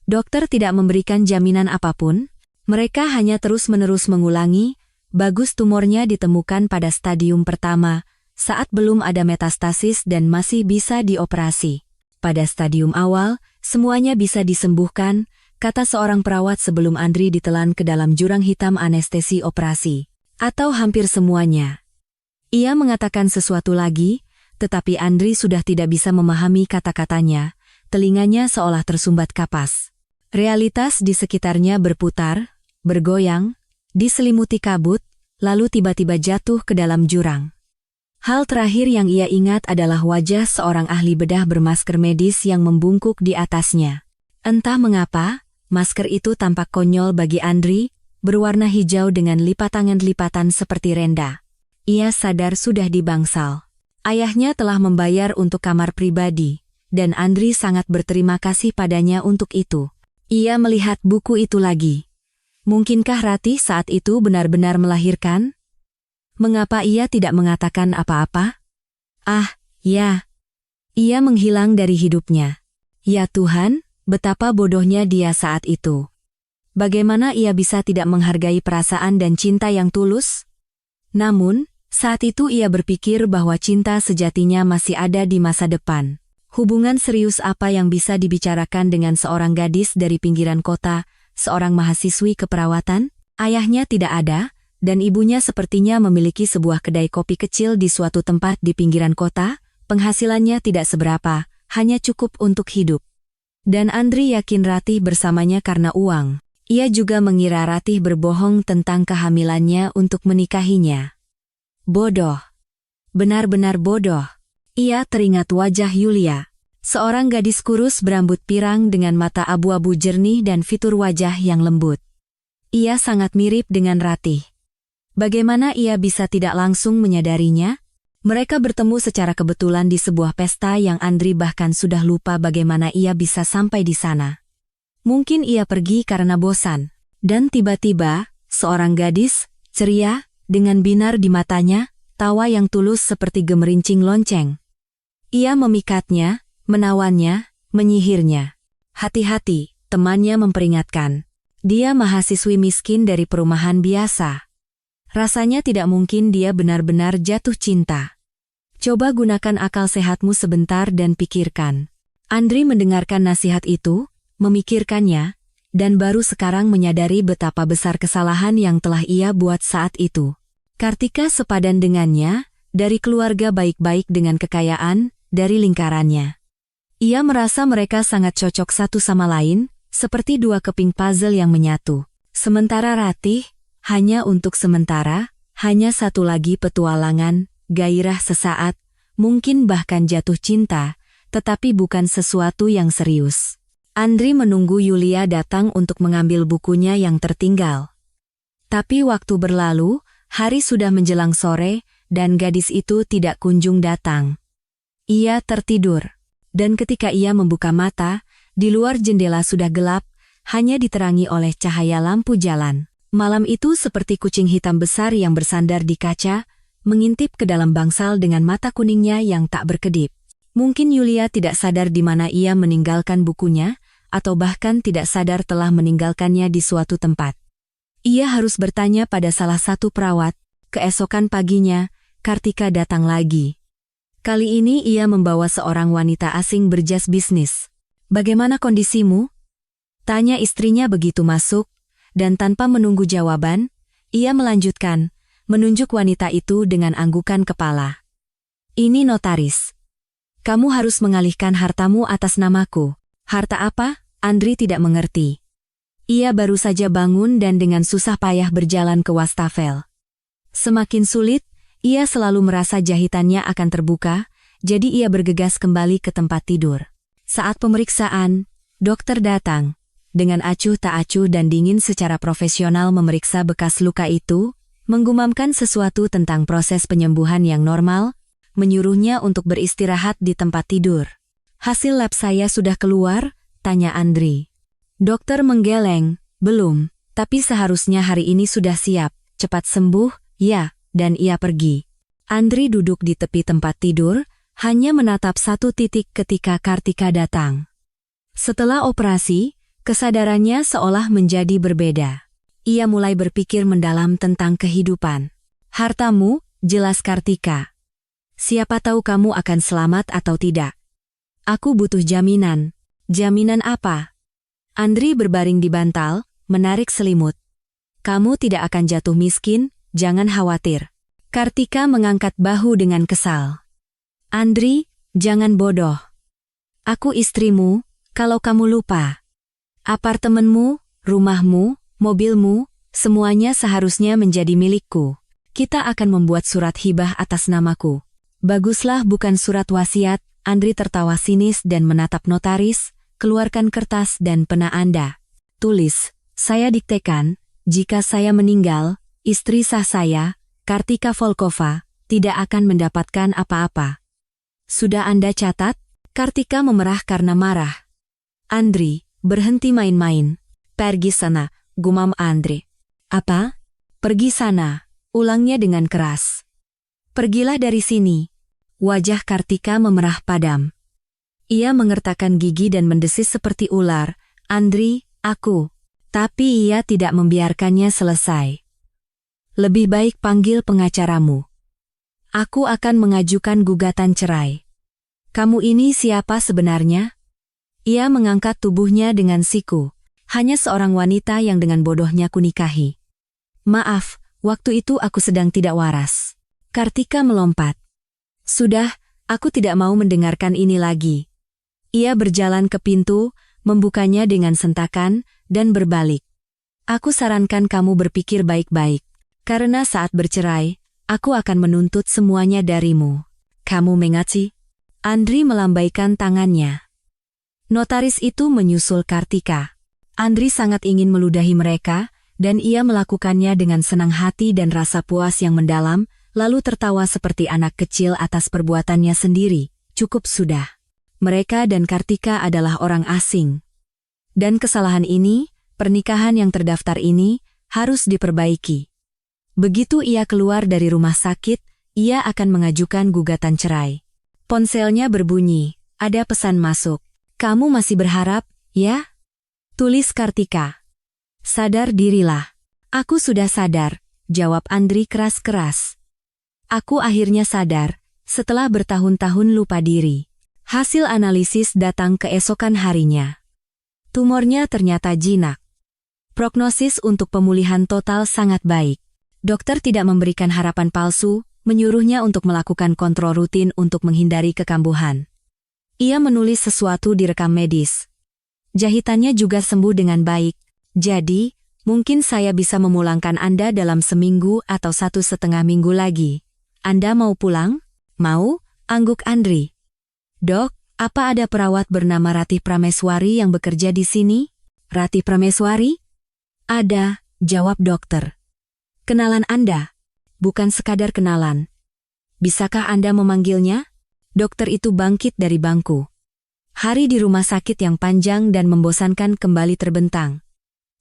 Dokter tidak memberikan jaminan apapun, mereka hanya terus-menerus mengulangi, bagus tumornya ditemukan pada stadium pertama, saat belum ada metastasis dan masih bisa dioperasi. Pada stadium awal, semuanya bisa disembuhkan, kata seorang perawat sebelum Andri ditelan ke dalam jurang hitam anestesi operasi. Atau hampir semuanya. Ia mengatakan sesuatu lagi, tetapi Andri sudah tidak bisa memahami kata-katanya, telinganya seolah tersumbat kapas. Realitas di sekitarnya berputar, bergoyang, diselimuti kabut, lalu tiba-tiba jatuh ke dalam jurang. Hal terakhir yang ia ingat adalah wajah seorang ahli bedah bermasker medis yang membungkuk di atasnya. Entah mengapa, masker itu tampak konyol bagi Andri, berwarna hijau dengan lipatan seperti renda. Ia sadar sudah dibangsal. Ayahnya telah membayar untuk kamar pribadi, dan Andri sangat berterima kasih padanya untuk itu. Ia melihat buku itu lagi. Mungkinkah Ratih saat itu benar-benar melahirkan? Mengapa ia tidak mengatakan apa-apa? Ah, ya. Ia menghilang dari hidupnya. Ya Tuhan, betapa bodohnya dia saat itu. Bagaimana ia bisa tidak menghargai perasaan dan cinta yang tulus? Namun, saat itu ia berpikir bahwa cinta sejatinya masih ada di masa depan. Hubungan serius apa yang bisa dibicarakan dengan seorang gadis dari pinggiran kota, seorang mahasiswi keperawatan? Ayahnya tidak ada, dan ibunya sepertinya memiliki sebuah kedai kopi kecil di suatu tempat di pinggiran kota, penghasilannya tidak seberapa, hanya cukup untuk hidup. Dan Andri yakin Ratih bersamanya karena uang. Ia juga mengira Ratih berbohong tentang kehamilannya untuk menikahinya. Bodoh. Benar-benar bodoh. Ia teringat wajah Yulia, seorang gadis kurus berambut pirang dengan mata abu-abu jernih dan fitur wajah yang lembut. Ia sangat mirip dengan Ratih. Bagaimana ia bisa tidak langsung menyadarinya? Mereka bertemu secara kebetulan di sebuah pesta yang Andri bahkan sudah lupa bagaimana ia bisa sampai di sana. Mungkin ia pergi karena bosan. Dan tiba-tiba, seorang gadis, ceria, dengan binar di matanya, tawa yang tulus seperti gemerincing lonceng. Ia memikatnya, menawannya, menyihirnya. Hati-hati, temannya memperingatkan. Dia mahasiswi miskin dari perumahan biasa. Rasanya tidak mungkin dia benar-benar jatuh cinta. Coba gunakan akal sehatmu sebentar dan pikirkan. Andri mendengarkan nasihat itu, memikirkannya, dan baru sekarang menyadari betapa besar kesalahan yang telah ia buat saat itu. Kartika sepadan dengannya, dari keluarga baik-baik dengan kekayaan, dari lingkarannya. Ia merasa mereka sangat cocok satu sama lain, seperti dua keping puzzle yang menyatu. Sementara Ratih, hanya untuk sementara, hanya satu lagi petualangan, gairah sesaat, mungkin bahkan jatuh cinta, tetapi bukan sesuatu yang serius. Andri menunggu Yulia datang untuk mengambil bukunya yang tertinggal. Tapi waktu berlalu, hari sudah menjelang sore, dan gadis itu tidak kunjung datang. Ia tertidur, dan ketika ia membuka mata, di luar jendela sudah gelap, hanya diterangi oleh cahaya lampu jalan. Malam itu seperti kucing hitam besar yang bersandar di kaca, mengintip ke dalam bangsal dengan mata kuningnya yang tak berkedip. Mungkin Yulia tidak sadar di mana ia meninggalkan bukunya, atau bahkan tidak sadar telah meninggalkannya di suatu tempat. Ia harus bertanya pada salah satu perawat. Keesokan paginya, Kartika datang lagi. Kali ini ia membawa seorang wanita asing berjas bisnis. "Bagaimana kondisimu?" tanya istrinya begitu masuk, dan tanpa menunggu jawaban, ia melanjutkan, menunjuk wanita itu dengan anggukan kepala. "Ini notaris. Kamu harus mengalihkan hartamu atas namaku." "Harta apa?" Andri tidak mengerti. Ia baru saja bangun dan dengan susah payah berjalan ke wastafel. Semakin sulit, ia selalu merasa jahitannya akan terbuka, jadi ia bergegas kembali ke tempat tidur. Saat pemeriksaan, dokter datang. Dengan acuh tak acuh dan dingin secara profesional memeriksa bekas luka itu, menggumamkan sesuatu tentang proses penyembuhan yang normal, menyuruhnya untuk beristirahat di tempat tidur. "Hasil lab saya sudah keluar?" tanya Andri. Dokter menggeleng, "Belum, tapi seharusnya hari ini sudah siap, cepat sembuh, ya," dan ia pergi. Andri duduk di tepi tempat tidur, hanya menatap satu titik ketika Kartika datang. Setelah operasi, kesadarannya seolah menjadi berbeda. Ia mulai berpikir mendalam tentang kehidupan. "Hartamu," jelas Kartika. "Siapa tahu kamu akan selamat atau tidak. Aku butuh jaminan." "Jaminan apa?" Andri berbaring di bantal, menarik selimut. "Kamu tidak akan jatuh miskin, jangan khawatir." Kartika mengangkat bahu dengan kesal. "Andri, jangan bodoh. Aku istrimu, kalau kamu lupa. Apartemenmu, rumahmu, mobilmu, semuanya seharusnya menjadi milikku. Kita akan membuat surat hibah atas namaku." "Baguslah, bukan surat wasiat." Andri tertawa sinis dan menatap notaris. "Keluarkan kertas dan pena Anda. Tulis, saya diktekan, jika saya meninggal, istri sah saya, Kartika Volkova, tidak akan mendapatkan apa-apa. Sudah Anda catat?" Kartika memerah karena marah. "Andri, berhenti main-main. Pergi sana," gumam Andri. "Apa?" "Pergi sana," ulangnya dengan keras. "Pergilah dari sini." Wajah Kartika memerah padam. Ia mengertakkan gigi dan mendesis seperti ular, "Andri, aku." Tapi ia tidak membiarkannya selesai. "Lebih baik panggil pengacaramu. Aku akan mengajukan gugatan cerai." "Kamu ini siapa sebenarnya?" Ia mengangkat tubuhnya dengan siku. "Hanya seorang wanita yang dengan bodohnya kunikahi." "Maaf, waktu itu aku sedang tidak waras." Kartika melompat. "Sudah, aku tidak mau mendengarkan ini lagi." Ia berjalan ke pintu, membukanya dengan sentakan, dan berbalik. "Aku sarankan kamu berpikir baik-baik. Karena saat bercerai, aku akan menuntut semuanya darimu." "Kamu mengaci?" Andri melambaikan tangannya. Notaris itu menyusul Kartika. Andri sangat ingin meludahi mereka, dan ia melakukannya dengan senang hati dan rasa puas yang mendalam, lalu tertawa seperti anak kecil atas perbuatannya sendiri. Cukup sudah. Mereka dan Kartika adalah orang asing. Dan kesalahan ini, pernikahan yang terdaftar ini, harus diperbaiki. Begitu ia keluar dari rumah sakit, ia akan mengajukan gugatan cerai. Ponselnya berbunyi, ada pesan masuk. "Kamu masih berharap, ya?" Tulis Kartika. "Sadar dirilah." "Aku sudah sadar," jawab Andri keras-keras. "Aku akhirnya sadar, setelah bertahun-tahun lupa diri." Hasil analisis datang keesokan harinya. Tumornya ternyata jinak. Prognosis untuk pemulihan total sangat baik. Dokter tidak memberikan harapan palsu, menyuruhnya untuk melakukan kontrol rutin untuk menghindari kekambuhan. Ia menulis sesuatu di rekam medis. "Jahitannya juga sembuh dengan baik, jadi, mungkin saya bisa memulangkan Anda dalam seminggu atau 1,5 minggu lagi. Anda mau pulang?" "Mau," angguk Andri. "Dok, apa ada perawat bernama Ratih Prameswari yang bekerja di sini?" "Ratih Prameswari?" "Ada," jawab dokter. "Kenalan Anda?" "Bukan sekadar kenalan. Bisakah Anda memanggilnya?" Dokter itu bangkit dari bangku. Hari di rumah sakit yang panjang dan membosankan kembali terbentang.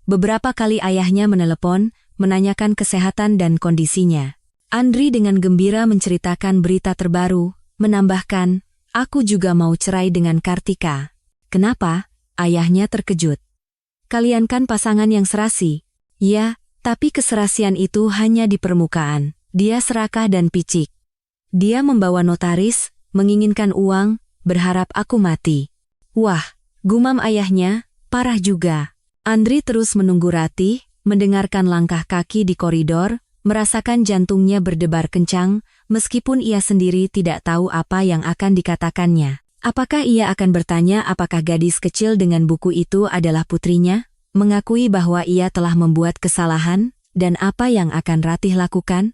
Beberapa kali ayahnya menelepon, menanyakan kesehatan dan kondisinya. Andri dengan gembira menceritakan berita terbaru, menambahkan, "Aku juga mau cerai dengan Kartika." "Kenapa?" Ayahnya terkejut. "Kalian kan pasangan yang serasi." "Ya, tapi keserasian itu hanya di permukaan. Dia serakah dan picik. Dia membawa notaris, menginginkan uang, berharap aku mati." "Wah," gumam ayahnya, "parah juga." Andri terus menunggu Ratih, mendengarkan langkah kaki di koridor, merasakan jantungnya berdebar kencang, meskipun ia sendiri tidak tahu apa yang akan dikatakannya. Apakah ia akan bertanya apakah gadis kecil dengan buku itu adalah putrinya? Mengakui bahwa ia telah membuat kesalahan, dan apa yang akan Ratih lakukan?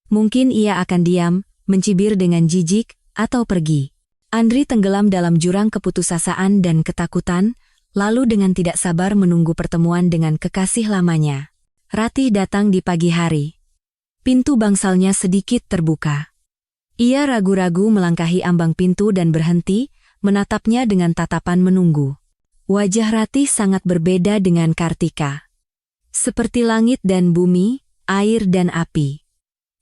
Mungkin ia akan diam, mencibir dengan jijik, atau pergi. Andri tenggelam dalam jurang keputusasaan dan ketakutan, lalu dengan tidak sabar menunggu pertemuan dengan kekasih lamanya. Ratih datang di pagi hari. Pintu bangsalnya sedikit terbuka. Ia ragu-ragu melangkahi ambang pintu dan berhenti, menatapnya dengan tatapan menunggu. Wajah Ratih sangat berbeda dengan Kartika. Seperti langit dan bumi, air dan api.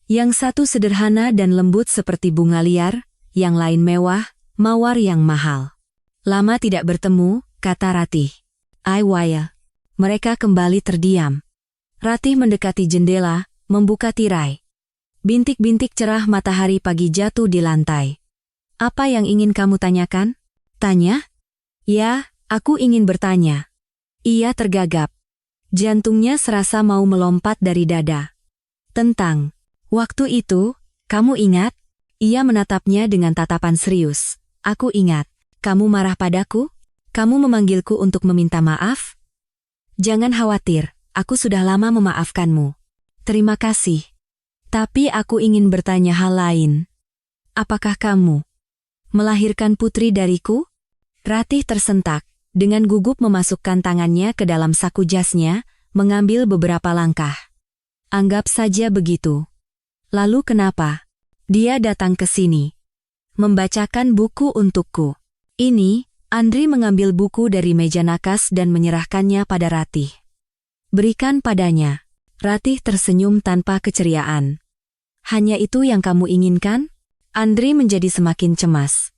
Yang satu sederhana dan lembut seperti bunga liar, yang lain mewah, mawar yang mahal. "Lama tidak bertemu," kata Ratih. "Aiwaya." Mereka kembali terdiam. Ratih mendekati jendela, membuka tirai. Bintik-bintik cerah matahari pagi jatuh di lantai. "Apa yang ingin kamu tanyakan?" "Tanya?" "Ya, aku ingin bertanya." Ia tergagap. Jantungnya serasa mau melompat dari dada. "Tentang waktu itu, kamu ingat?" Ia menatapnya dengan tatapan serius. "Aku ingat. Kamu marah padaku? Kamu memanggilku untuk meminta maaf?" "Jangan khawatir, aku sudah lama memaafkanmu." "Terima kasih. Tapi aku ingin bertanya hal lain. Apakah kamu melahirkan putri dariku?" Ratih tersentak, dengan gugup memasukkan tangannya ke dalam saku jasnya, mengambil beberapa langkah. "Anggap saja begitu." "Lalu kenapa?" "Dia datang ke sini. Membacakan buku untukku." Ini, Andri mengambil buku dari meja nakas dan menyerahkannya pada Ratih. "Berikan padanya." Ratih tersenyum tanpa keceriaan. "Hanya itu yang kamu inginkan?" Andri menjadi semakin cemas.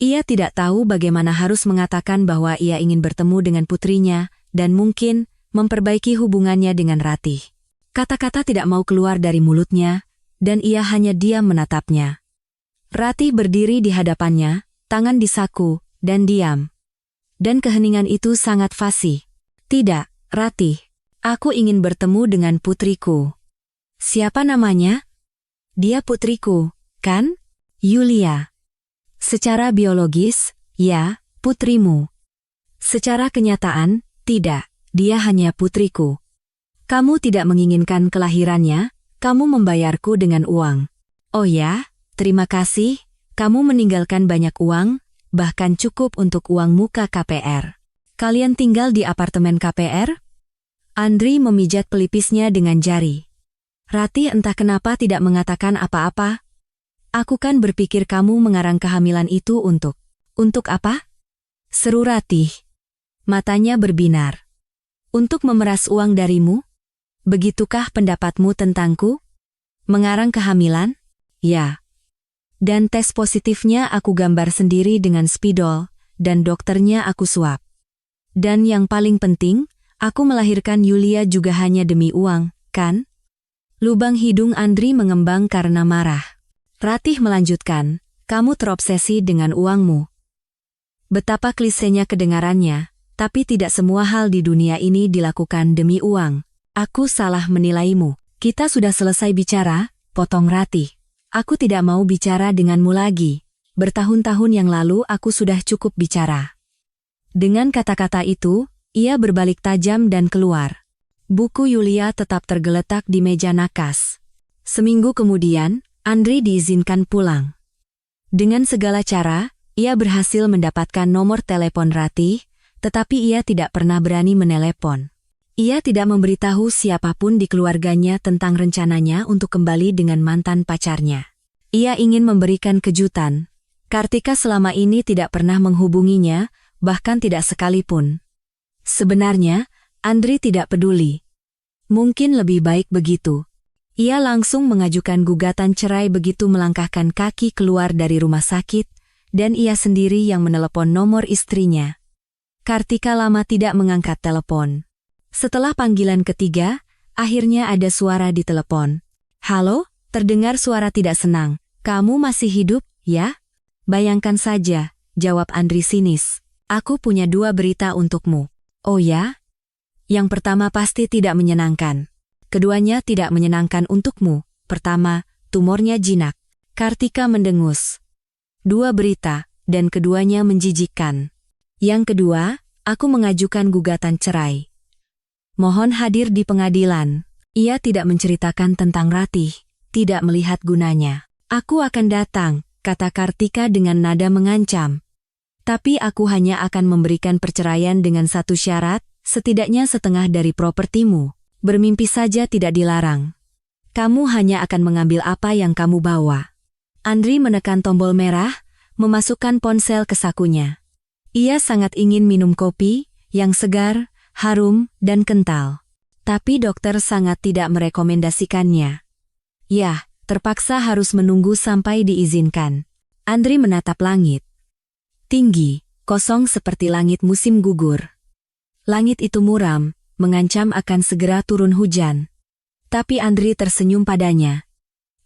Ia tidak tahu bagaimana harus mengatakan bahwa ia ingin bertemu dengan putrinya, dan mungkin memperbaiki hubungannya dengan Ratih. Kata-kata tidak mau keluar dari mulutnya, dan ia hanya diam menatapnya. Ratih berdiri di hadapannya, tangan di saku, dan diam. Dan keheningan itu sangat fasih. "Tidak, Ratih. Aku ingin bertemu dengan putriku." "Siapa namanya?" "Dia putriku, kan?" "Yulia." "Secara biologis, ya, putrimu. Secara kenyataan, tidak, dia hanya putriku. Kamu tidak menginginkan kelahirannya, kamu membayarku dengan uang." "Oh ya, terima kasih, kamu meninggalkan banyak uang, bahkan cukup untuk uang muka KPR. Kalian tinggal di apartemen KPR?" Andri memijat pelipisnya dengan jari. Ratih entah kenapa tidak mengatakan apa-apa. "Aku kan berpikir kamu mengarang kehamilan itu untuk apa?" seru Ratih. Matanya berbinar. "Untuk memeras uang darimu? Begitukah pendapatmu tentangku? Mengarang kehamilan?" "Ya. Dan tes positifnya aku gambar sendiri dengan spidol, dan dokternya aku suap. Dan yang paling penting, aku melahirkan Yulia juga hanya demi uang, kan?" Lubang hidung Andri mengembang karena marah. Ratih melanjutkan, "Kamu terobsesi dengan uangmu." Betapa klisenya kedengarannya, tapi tidak semua hal di dunia ini dilakukan demi uang. "Aku salah menilaimu." "Kita sudah selesai bicara," potong Ratih. "Aku tidak mau bicara denganmu lagi. Bertahun-tahun yang lalu aku sudah cukup bicara." Dengan kata-kata itu, ia berbalik tajam dan keluar. Buku Yulia tetap tergeletak di meja nakas. Seminggu kemudian, Andri diizinkan pulang. Dengan segala cara, ia berhasil mendapatkan nomor telepon Ratih, tetapi ia tidak pernah berani menelepon. Ia tidak memberitahu siapapun di keluarganya tentang rencananya untuk kembali dengan mantan pacarnya. Ia ingin memberikan kejutan. Kartika selama ini tidak pernah menghubunginya, bahkan tidak sekalipun. Sebenarnya, Andri tidak peduli. Mungkin lebih baik begitu. Ia langsung mengajukan gugatan cerai begitu melangkahkan kaki keluar dari rumah sakit, dan ia sendiri yang menelepon nomor istrinya. Kartika lama tidak mengangkat telepon. Setelah panggilan ketiga, akhirnya ada suara di telepon. "Halo?" Terdengar suara tidak senang. "Kamu masih hidup, ya?" "Bayangkan saja," jawab Andri sinis. "Aku punya 2 berita untukmu." "Oh ya?" "Yang pertama pasti tidak menyenangkan. Keduanya tidak menyenangkan untukmu. Pertama, tumornya jinak." Kartika mendengus. 2 berita, dan keduanya menjijikkan. "Yang kedua, aku mengajukan gugatan cerai. Mohon hadir di pengadilan." Ia tidak menceritakan tentang Ratih, tidak melihat gunanya. "Aku akan datang," kata Kartika dengan nada mengancam. "Tapi aku hanya akan memberikan perceraian dengan satu syarat, setidaknya setengah dari propertimu. Bermimpi saja tidak dilarang. Kamu hanya akan mengambil apa yang kamu bawa." Andri menekan tombol merah, memasukkan ponsel ke sakunya. Ia sangat ingin minum kopi, yang segar, harum, dan kental. Tapi dokter sangat tidak merekomendasikannya. Yah, terpaksa harus menunggu sampai diizinkan. Andri menatap langit. Tinggi, kosong seperti langit musim gugur. Langit itu muram, mengancam akan segera turun hujan. Tapi Andri tersenyum padanya.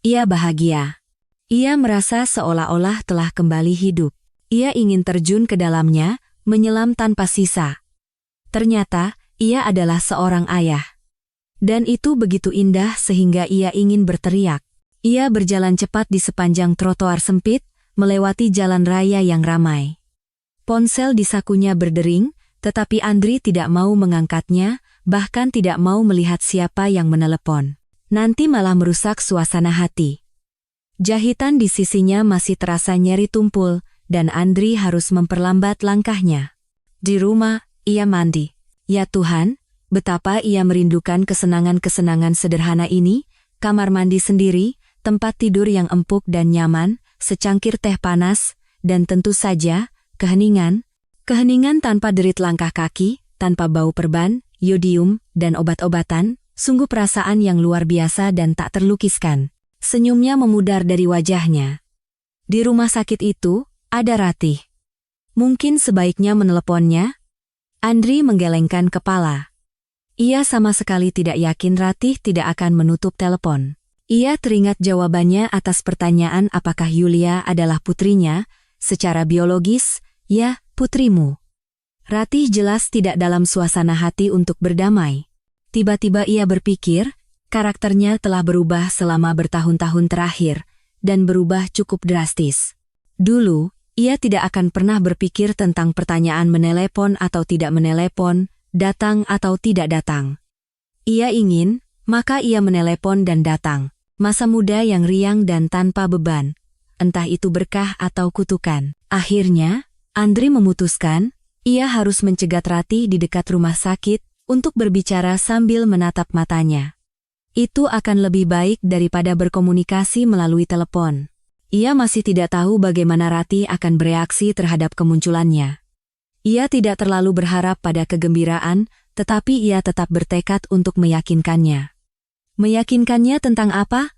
Ia bahagia. Ia merasa seolah-olah telah kembali hidup. Ia ingin terjun ke dalamnya, menyelam tanpa sisa. Ternyata, ia adalah seorang ayah. Dan itu begitu indah sehingga ia ingin berteriak. Ia berjalan cepat di sepanjang trotoar sempit, melewati jalan raya yang ramai. Ponsel di sakunya berdering, tetapi Andri tidak mau mengangkatnya, bahkan tidak mau melihat siapa yang menelepon. Nanti malah merusak suasana hati. Jahitan di sisinya masih terasa nyeri tumpul, dan Andri harus memperlambat langkahnya. Di rumah, ia mandi. Ya Tuhan, betapa ia merindukan kesenangan-kesenangan sederhana ini, kamar mandi sendiri, tempat tidur yang empuk dan nyaman, secangkir teh panas, dan tentu saja, keheningan. Keheningan tanpa derit langkah kaki, tanpa bau perban, yodium, dan obat-obatan, sungguh perasaan yang luar biasa dan tak terlukiskan. Senyumnya memudar dari wajahnya. Di rumah sakit itu, ada Ratih. Mungkin sebaiknya meneleponnya? Andri menggelengkan kepala. Ia sama sekali tidak yakin Ratih tidak akan menutup telepon. Ia teringat jawabannya atas pertanyaan apakah Yulia adalah putrinya, secara biologis, ya, putrimu. Ratih jelas tidak dalam suasana hati untuk berdamai. Tiba-tiba ia berpikir, karakternya telah berubah selama bertahun-tahun terakhir, dan berubah cukup drastis. Dulu, ia tidak akan pernah berpikir tentang pertanyaan menelepon atau tidak menelepon, datang atau tidak datang. Ia ingin, maka ia menelepon dan datang. Masa muda yang riang dan tanpa beban. Entah itu berkah atau kutukan. Akhirnya, Andri memutuskan, ia harus mencegat Ratih di dekat rumah sakit untuk berbicara sambil menatap matanya. Itu akan lebih baik daripada berkomunikasi melalui telepon. Ia masih tidak tahu bagaimana Ratih akan bereaksi terhadap kemunculannya. Ia tidak terlalu berharap pada kegembiraan, tetapi ia tetap bertekad untuk meyakinkannya. Meyakinkannya tentang apa?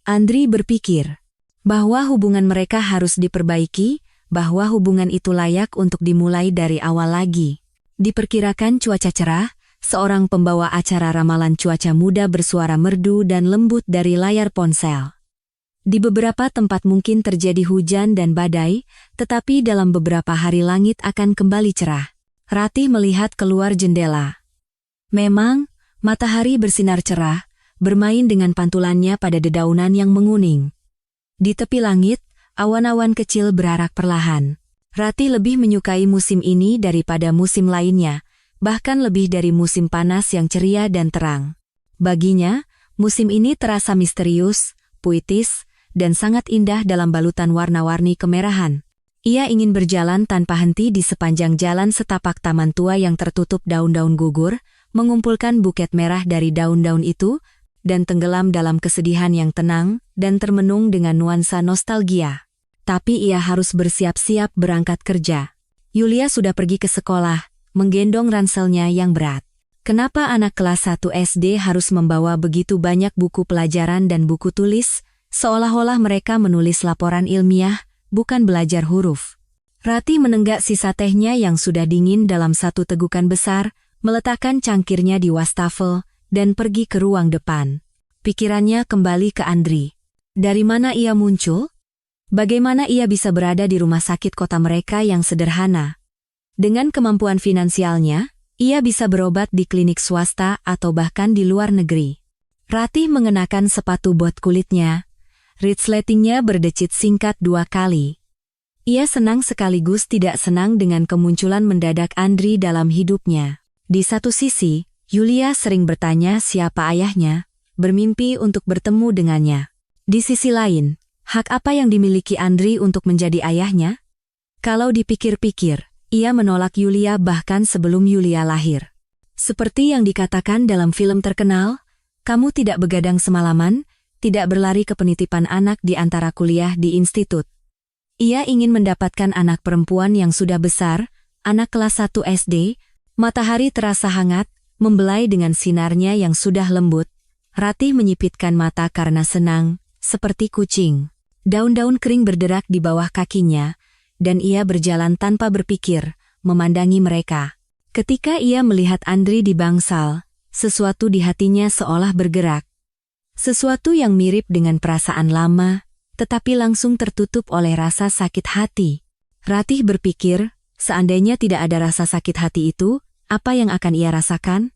Andri berpikir bahwa hubungan mereka harus diperbaiki, bahwa hubungan itu layak untuk dimulai dari awal lagi. Diperkirakan cuaca cerah, seorang pembawa acara ramalan cuaca muda bersuara merdu dan lembut dari layar ponsel. Di beberapa tempat mungkin terjadi hujan dan badai, tetapi dalam beberapa hari langit akan kembali cerah. Ratih melihat keluar jendela. Memang, matahari bersinar cerah, bermain dengan pantulannya pada dedaunan yang menguning. Di tepi langit, awan-awan kecil berarak perlahan. Ratih lebih menyukai musim ini daripada musim lainnya, bahkan lebih dari musim panas yang ceria dan terang. Baginya, musim ini terasa misterius, puitis, dan sangat indah dalam balutan warna-warni kemerahan. Ia ingin berjalan tanpa henti di sepanjang jalan setapak taman tua yang tertutup daun-daun gugur, mengumpulkan buket merah dari daun-daun itu, dan tenggelam dalam kesedihan yang tenang dan termenung dengan nuansa nostalgia. Tapi ia harus bersiap-siap berangkat kerja. Yulia sudah pergi ke sekolah, menggendong ranselnya yang berat. Kenapa anak kelas 1 SD harus membawa begitu banyak buku pelajaran dan buku tulis, seolah-olah mereka menulis laporan ilmiah, bukan belajar huruf. Ratih menenggak sisa tehnya yang sudah dingin dalam satu tegukan besar, meletakkan cangkirnya di wastafel, dan pergi ke ruang depan. Pikirannya kembali ke Andri. Dari mana ia muncul? Bagaimana ia bisa berada di rumah sakit kota mereka yang sederhana? Dengan kemampuan finansialnya, ia bisa berobat di klinik swasta atau bahkan di luar negeri. Ratih mengenakan sepatu bot kulitnya. Resletingnya berdecit singkat 2 kali. Ia senang sekaligus tidak senang dengan kemunculan mendadak Andri dalam hidupnya. Di satu sisi, Yulia sering bertanya siapa ayahnya, bermimpi untuk bertemu dengannya. Di sisi lain, hak apa yang dimiliki Andri untuk menjadi ayahnya? Kalau dipikir-pikir, ia menolak Yulia bahkan sebelum Yulia lahir. Seperti yang dikatakan dalam film terkenal, kamu tidak begadang semalaman, tidak berlari ke penitipan anak di antara kuliah di institut. Ia ingin mendapatkan anak perempuan yang sudah besar, anak kelas 1 SD, matahari terasa hangat, membelai dengan sinarnya yang sudah lembut. Ratih menyipitkan mata karena senang, seperti kucing. Daun-daun kering berderak di bawah kakinya, dan ia berjalan tanpa berpikir, memandangi mereka. Ketika ia melihat Andri di bangsal, sesuatu di hatinya seolah bergerak. Sesuatu yang mirip dengan perasaan lama, tetapi langsung tertutup oleh rasa sakit hati. Ratih berpikir, seandainya tidak ada rasa sakit hati itu, apa yang akan ia rasakan?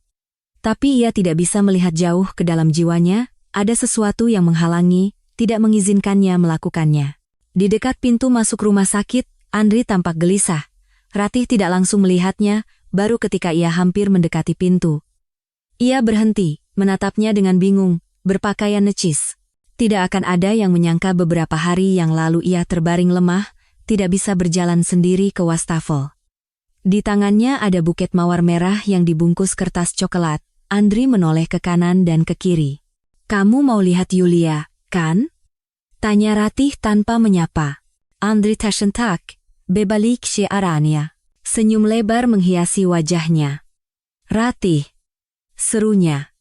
Tapi ia tidak bisa melihat jauh ke dalam jiwanya, ada sesuatu yang menghalangi, tidak mengizinkannya melakukannya. Di dekat pintu masuk rumah sakit, Andri tampak gelisah. Ratih tidak langsung melihatnya, baru ketika ia hampir mendekati pintu. Ia berhenti, menatapnya dengan bingung, berpakaian necis. Tidak akan ada yang menyangka beberapa hari yang lalu ia terbaring lemah, tidak bisa berjalan sendiri ke wastafel. Di tangannya ada buket mawar merah yang dibungkus kertas coklat. Andri menoleh ke kanan dan ke kiri. Kamu mau lihat Yulia, kan? Tanya Ratih tanpa menyapa. Andri tersentak, bebalik syiarannya. Senyum lebar menghiasi wajahnya. Ratih, serunya.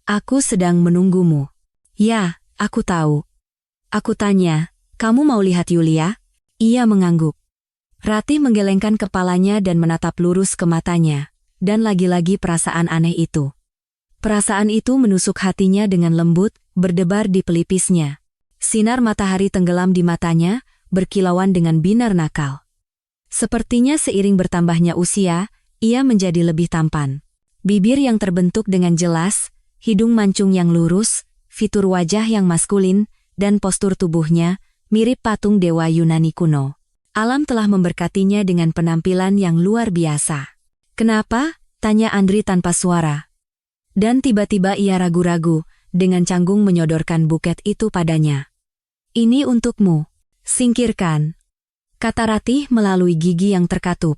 Aku sedang menunggumu. Ya, aku tahu. Aku tanya, kamu mau lihat Yulia? Ia mengangguk. Ratih menggelengkan kepalanya dan menatap lurus ke matanya. Dan lagi-lagi perasaan aneh itu. Perasaan itu menusuk hatinya dengan lembut, berdebar di pelipisnya. Sinar matahari tenggelam di matanya, berkilauan dengan binar nakal. Sepertinya seiring bertambahnya usia, ia menjadi lebih tampan. Bibir yang terbentuk dengan jelas, hidung mancung yang lurus, fitur wajah yang maskulin, dan postur tubuhnya, mirip patung dewa Yunani kuno. Alam telah memberkatinya dengan penampilan yang luar biasa. Kenapa? Tanya Andri tanpa suara. Dan tiba-tiba ia ragu-ragu, dengan canggung menyodorkan buket itu padanya. Ini untukmu. Singkirkan. Kata Ratih melalui gigi yang terkatup.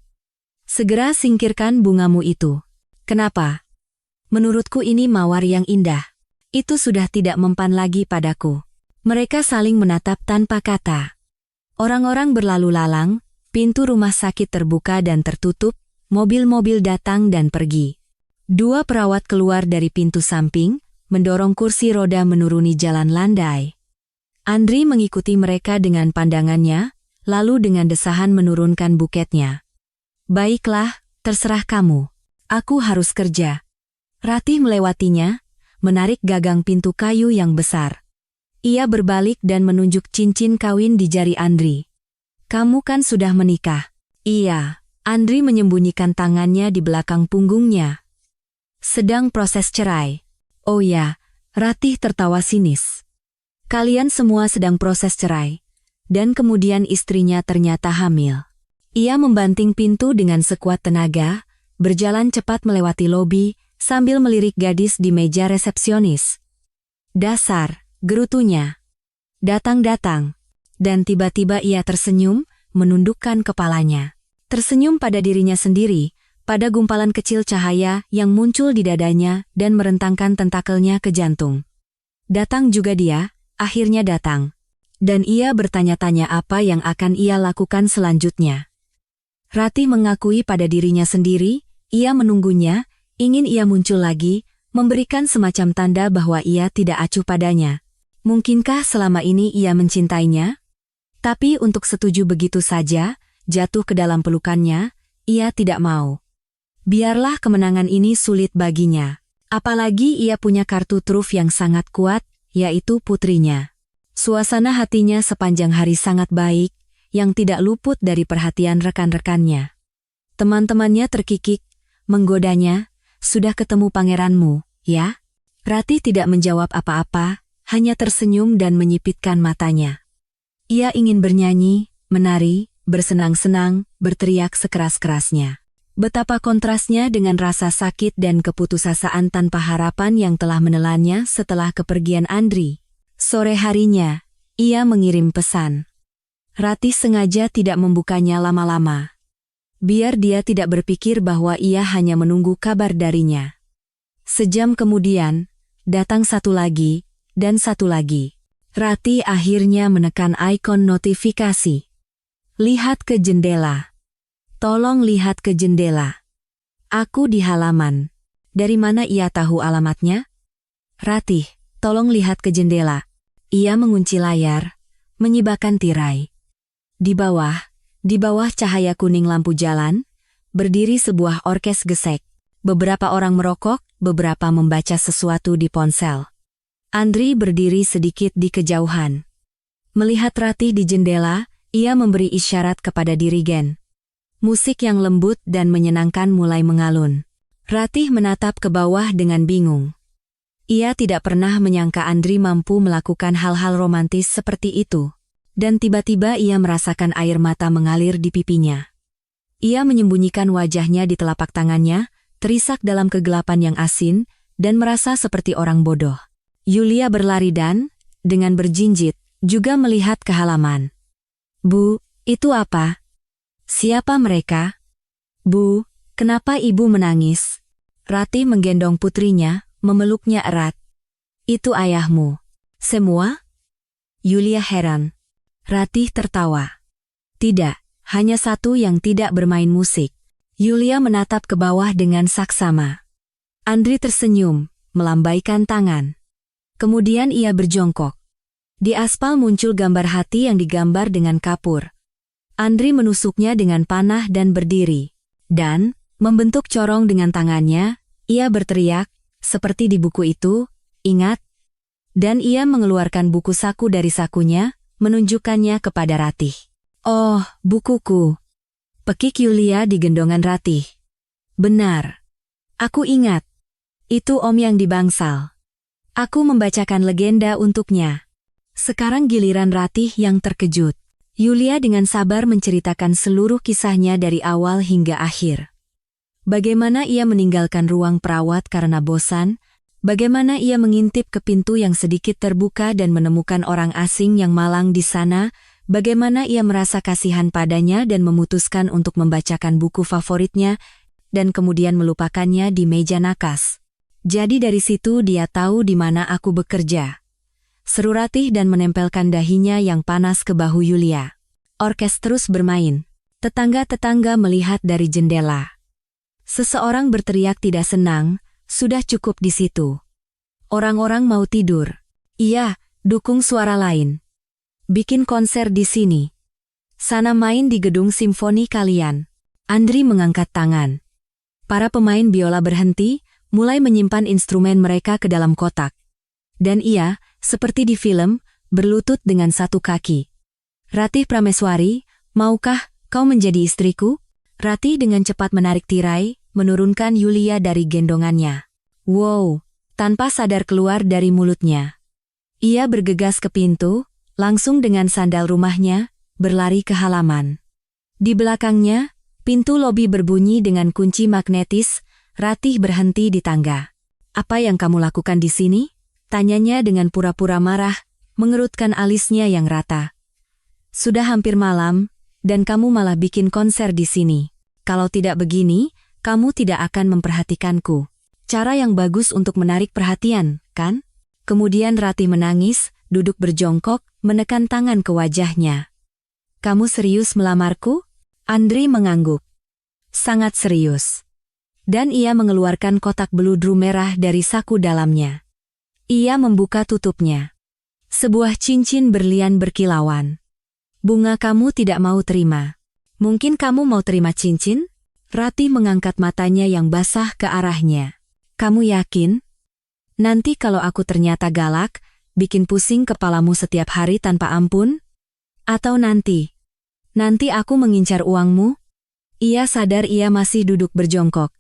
Segera singkirkan bungamu itu. Kenapa? Menurutku ini mawar yang indah. Itu sudah tidak mempan lagi padaku. Mereka saling menatap tanpa kata. Orang-orang berlalu lalang, pintu rumah sakit terbuka dan tertutup, mobil-mobil datang dan pergi. 2 perawat keluar dari pintu samping, mendorong kursi roda menuruni jalan landai. Andri mengikuti mereka dengan pandangannya, lalu dengan desahan menurunkan buketnya. Baiklah, terserah kamu. Aku harus kerja. Ratih melewatinya, menarik gagang pintu kayu yang besar. Ia berbalik dan menunjuk cincin kawin di jari Andri. Kamu kan sudah menikah? Iya. Andri menyembunyikan tangannya di belakang punggungnya. Sedang proses cerai. Oh ya, Ratih tertawa sinis. Kalian semua sedang proses cerai. Dan kemudian istrinya ternyata hamil. Ia membanting pintu dengan sekuat tenaga, berjalan cepat melewati lobi, sambil melirik gadis di meja resepsionis. Dasar, gerutunya. Datang-datang. Dan tiba-tiba ia tersenyum, menundukkan kepalanya. Tersenyum pada dirinya sendiri, pada gumpalan kecil cahaya yang muncul di dadanya dan merentangkan tentakelnya ke jantung. Datang juga dia, akhirnya datang. Dan ia bertanya-tanya apa yang akan ia lakukan selanjutnya. Ratih mengakui pada dirinya sendiri, ia menunggunya, Ingin ia muncul lagi, memberikan semacam tanda bahwa ia tidak acuh padanya. Mungkinkah selama ini ia mencintainya? Tapi untuk setuju begitu saja, jatuh ke dalam pelukannya, ia tidak mau. Biarlah kemenangan ini sulit baginya. Apalagi ia punya kartu truf yang sangat kuat, yaitu putrinya. Suasana hatinya sepanjang hari sangat baik, yang tidak luput dari perhatian rekan-rekannya. Teman-temannya terkikik, menggodanya, "Sudah ketemu pangeranmu, ya?" Ratih tidak menjawab apa-apa, hanya tersenyum dan menyipitkan matanya. Ia ingin bernyanyi, menari, bersenang-senang, berteriak sekeras-kerasnya. Betapa kontrasnya dengan rasa sakit dan keputusasaan tanpa harapan yang telah menelannya setelah kepergian Andri. Sore harinya, ia mengirim pesan. Ratih sengaja tidak membukanya lama-lama. Biar dia tidak berpikir bahwa ia hanya menunggu kabar darinya. Sejam kemudian, datang satu lagi, dan satu lagi. Ratih akhirnya menekan ikon notifikasi. Lihat ke jendela. Tolong lihat ke jendela. Aku di halaman. Dari mana ia tahu alamatnya? Ratih, tolong lihat ke jendela. Ia mengunci layar, menyibakkan tirai. Di bawah cahaya kuning lampu jalan, berdiri sebuah orkes gesek. Beberapa orang merokok, beberapa membaca sesuatu di ponsel. Andri berdiri sedikit di kejauhan. Melihat Ratih di jendela, ia memberi isyarat kepada dirigen. Musik yang lembut dan menyenangkan mulai mengalun. Ratih menatap ke bawah dengan bingung. Ia tidak pernah menyangka Andri mampu melakukan hal-hal romantis seperti itu. Dan tiba-tiba ia merasakan air mata mengalir di pipinya. Ia menyembunyikan wajahnya di telapak tangannya, terisak dalam kegelapan yang asin, dan merasa seperti orang bodoh. Yulia berlari dan, dengan berjinjit, juga melihat ke halaman. "Bu, itu apa? Siapa mereka?" "Bu, kenapa ibu menangis?" Ratih menggendong putrinya, memeluknya erat. "Itu ayahmu." "Semua?" Yulia heran. Ratih tertawa. "Tidak, hanya satu yang tidak bermain musik." Yulia menatap ke bawah dengan saksama. Andri tersenyum, melambaikan tangan. Kemudian ia berjongkok. Di aspal muncul gambar hati yang digambar dengan kapur. Andri menusuknya dengan panah dan berdiri. Dan, membentuk corong dengan tangannya, ia berteriak, seperti di buku itu, "Ingat?" Dan ia mengeluarkan buku saku dari sakunya, menunjukkannya kepada Ratih. "Oh, bukuku." Pekik Yulia di gendongan Ratih. "Benar. Aku ingat. Itu om yang di bangsal. Aku membacakan legenda untuknya." Sekarang giliran Ratih yang terkejut. Yulia dengan sabar menceritakan seluruh kisahnya dari awal hingga akhir. Bagaimana ia meninggalkan ruang perawat karena bosan, bagaimana ia mengintip ke pintu yang sedikit terbuka dan menemukan orang asing yang malang di sana, bagaimana ia merasa kasihan padanya dan memutuskan untuk membacakan buku favoritnya, dan kemudian melupakannya di meja nakas. "Jadi dari situ dia tahu di mana aku bekerja," seru Ratih dan menempelkan dahinya yang panas ke bahu Yulia. Orkes terus bermain. Tetangga-tetangga melihat dari jendela. Seseorang berteriak tidak senang, "Sudah cukup di situ. Orang-orang mau tidur." "Iya," dukung suara lain. "Bikin konser di sini. Sana main di gedung simfoni kalian." Andri mengangkat tangan. Para pemain biola berhenti, mulai menyimpan instrumen mereka ke dalam kotak. Dan ia, seperti di film, berlutut dengan satu kaki. "Ratih Prameswari, maukah kau menjadi istriku?" Ratih dengan cepat menarik tirai, menurunkan Yulia dari gendongannya. "Wow," tanpa sadar keluar dari mulutnya. Ia bergegas ke pintu, langsung dengan sandal rumahnya, berlari ke halaman. Di belakangnya, pintu lobi berbunyi dengan kunci magnetis. Ratih berhenti di tangga. "Apa yang kamu lakukan di sini?" tanyanya dengan pura-pura marah, mengerutkan alisnya yang rata. "Sudah hampir malam, dan kamu malah bikin konser di sini. Kalau tidak begini, kamu tidak akan memperhatikanku." Cara yang bagus untuk menarik perhatian, kan? Kemudian Ratih menangis, duduk berjongkok, menekan tangan ke wajahnya. "Kamu serius melamarku?" Andri mengangguk. "Sangat serius." Dan ia mengeluarkan kotak beludru merah dari saku dalamnya. Ia membuka tutupnya. Sebuah cincin berlian berkilauan. Bunga, kamu tidak mau terima. Mungkin kamu mau terima cincin? Ratih mengangkat matanya yang basah ke arahnya. Kamu yakin? Nanti kalau aku ternyata galak, bikin pusing kepalamu setiap hari tanpa ampun? Atau nanti aku mengincar uangmu? Ia sadar ia masih duduk berjongkok.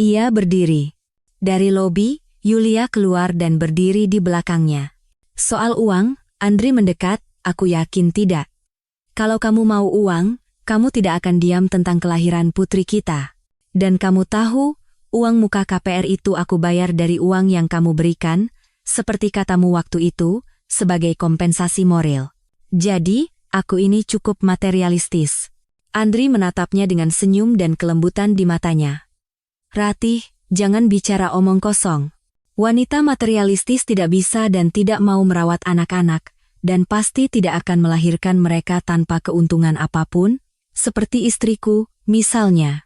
Ia berdiri. Dari lobi, Yulia keluar dan berdiri di belakangnya. Soal uang, Andri mendekat, aku yakin tidak. Kalau kamu mau uang, kamu tidak akan diam tentang kelahiran putri kita. Dan kamu tahu, uang muka KPR itu aku bayar dari uang yang kamu berikan, seperti katamu waktu itu, sebagai kompensasi moral. Jadi, aku ini cukup materialistis. Andri menatapnya dengan senyum dan kelembutan di matanya. Ratih, jangan bicara omong kosong. Wanita materialistis tidak bisa dan tidak mau merawat anak-anak, dan pasti tidak akan melahirkan mereka tanpa keuntungan apapun, seperti istriku, misalnya.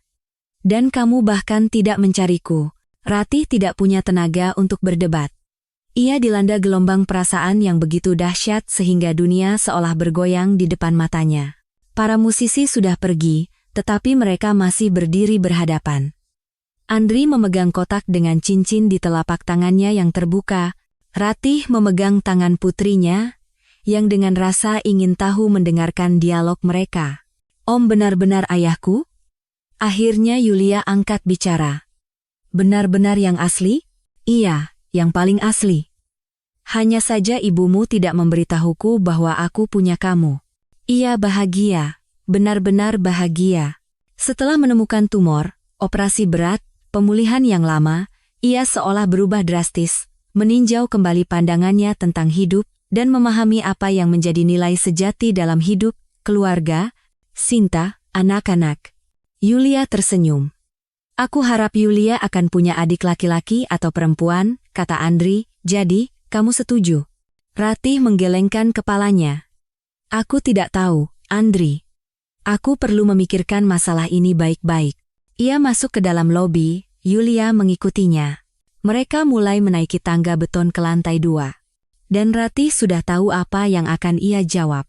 Dan kamu bahkan tidak mencariku. Ratih tidak punya tenaga untuk berdebat. Ia dilanda gelombang perasaan yang begitu dahsyat sehingga dunia seolah bergoyang di depan matanya. Para musisi sudah pergi, tetapi mereka masih berdiri berhadapan. Andri memegang kotak dengan cincin di telapak tangannya yang terbuka. Ratih memegang tangan putrinya, yang dengan rasa ingin tahu mendengarkan dialog mereka. Om benar-benar ayahku? Akhirnya Yulia angkat bicara. Benar-benar yang asli? Iya, yang paling asli. Hanya saja ibumu tidak memberitahuku bahwa aku punya kamu. Ia bahagia, benar-benar bahagia. Setelah menemukan tumor, operasi berat, pemulihan yang lama, ia seolah berubah drastis, meninjau kembali pandangannya tentang hidup, dan memahami apa yang menjadi nilai sejati dalam hidup, keluarga, cinta, anak-anak. Yulia tersenyum. Aku harap Yulia akan punya adik laki-laki atau perempuan, kata Andri, jadi, kamu setuju? Ratih menggelengkan kepalanya. Aku tidak tahu, Andri. Aku perlu memikirkan masalah ini baik-baik. Ia masuk ke dalam lobi, Yulia mengikutinya. Mereka mulai menaiki tangga beton ke lantai 2. Dan Ratih sudah tahu apa yang akan ia jawab.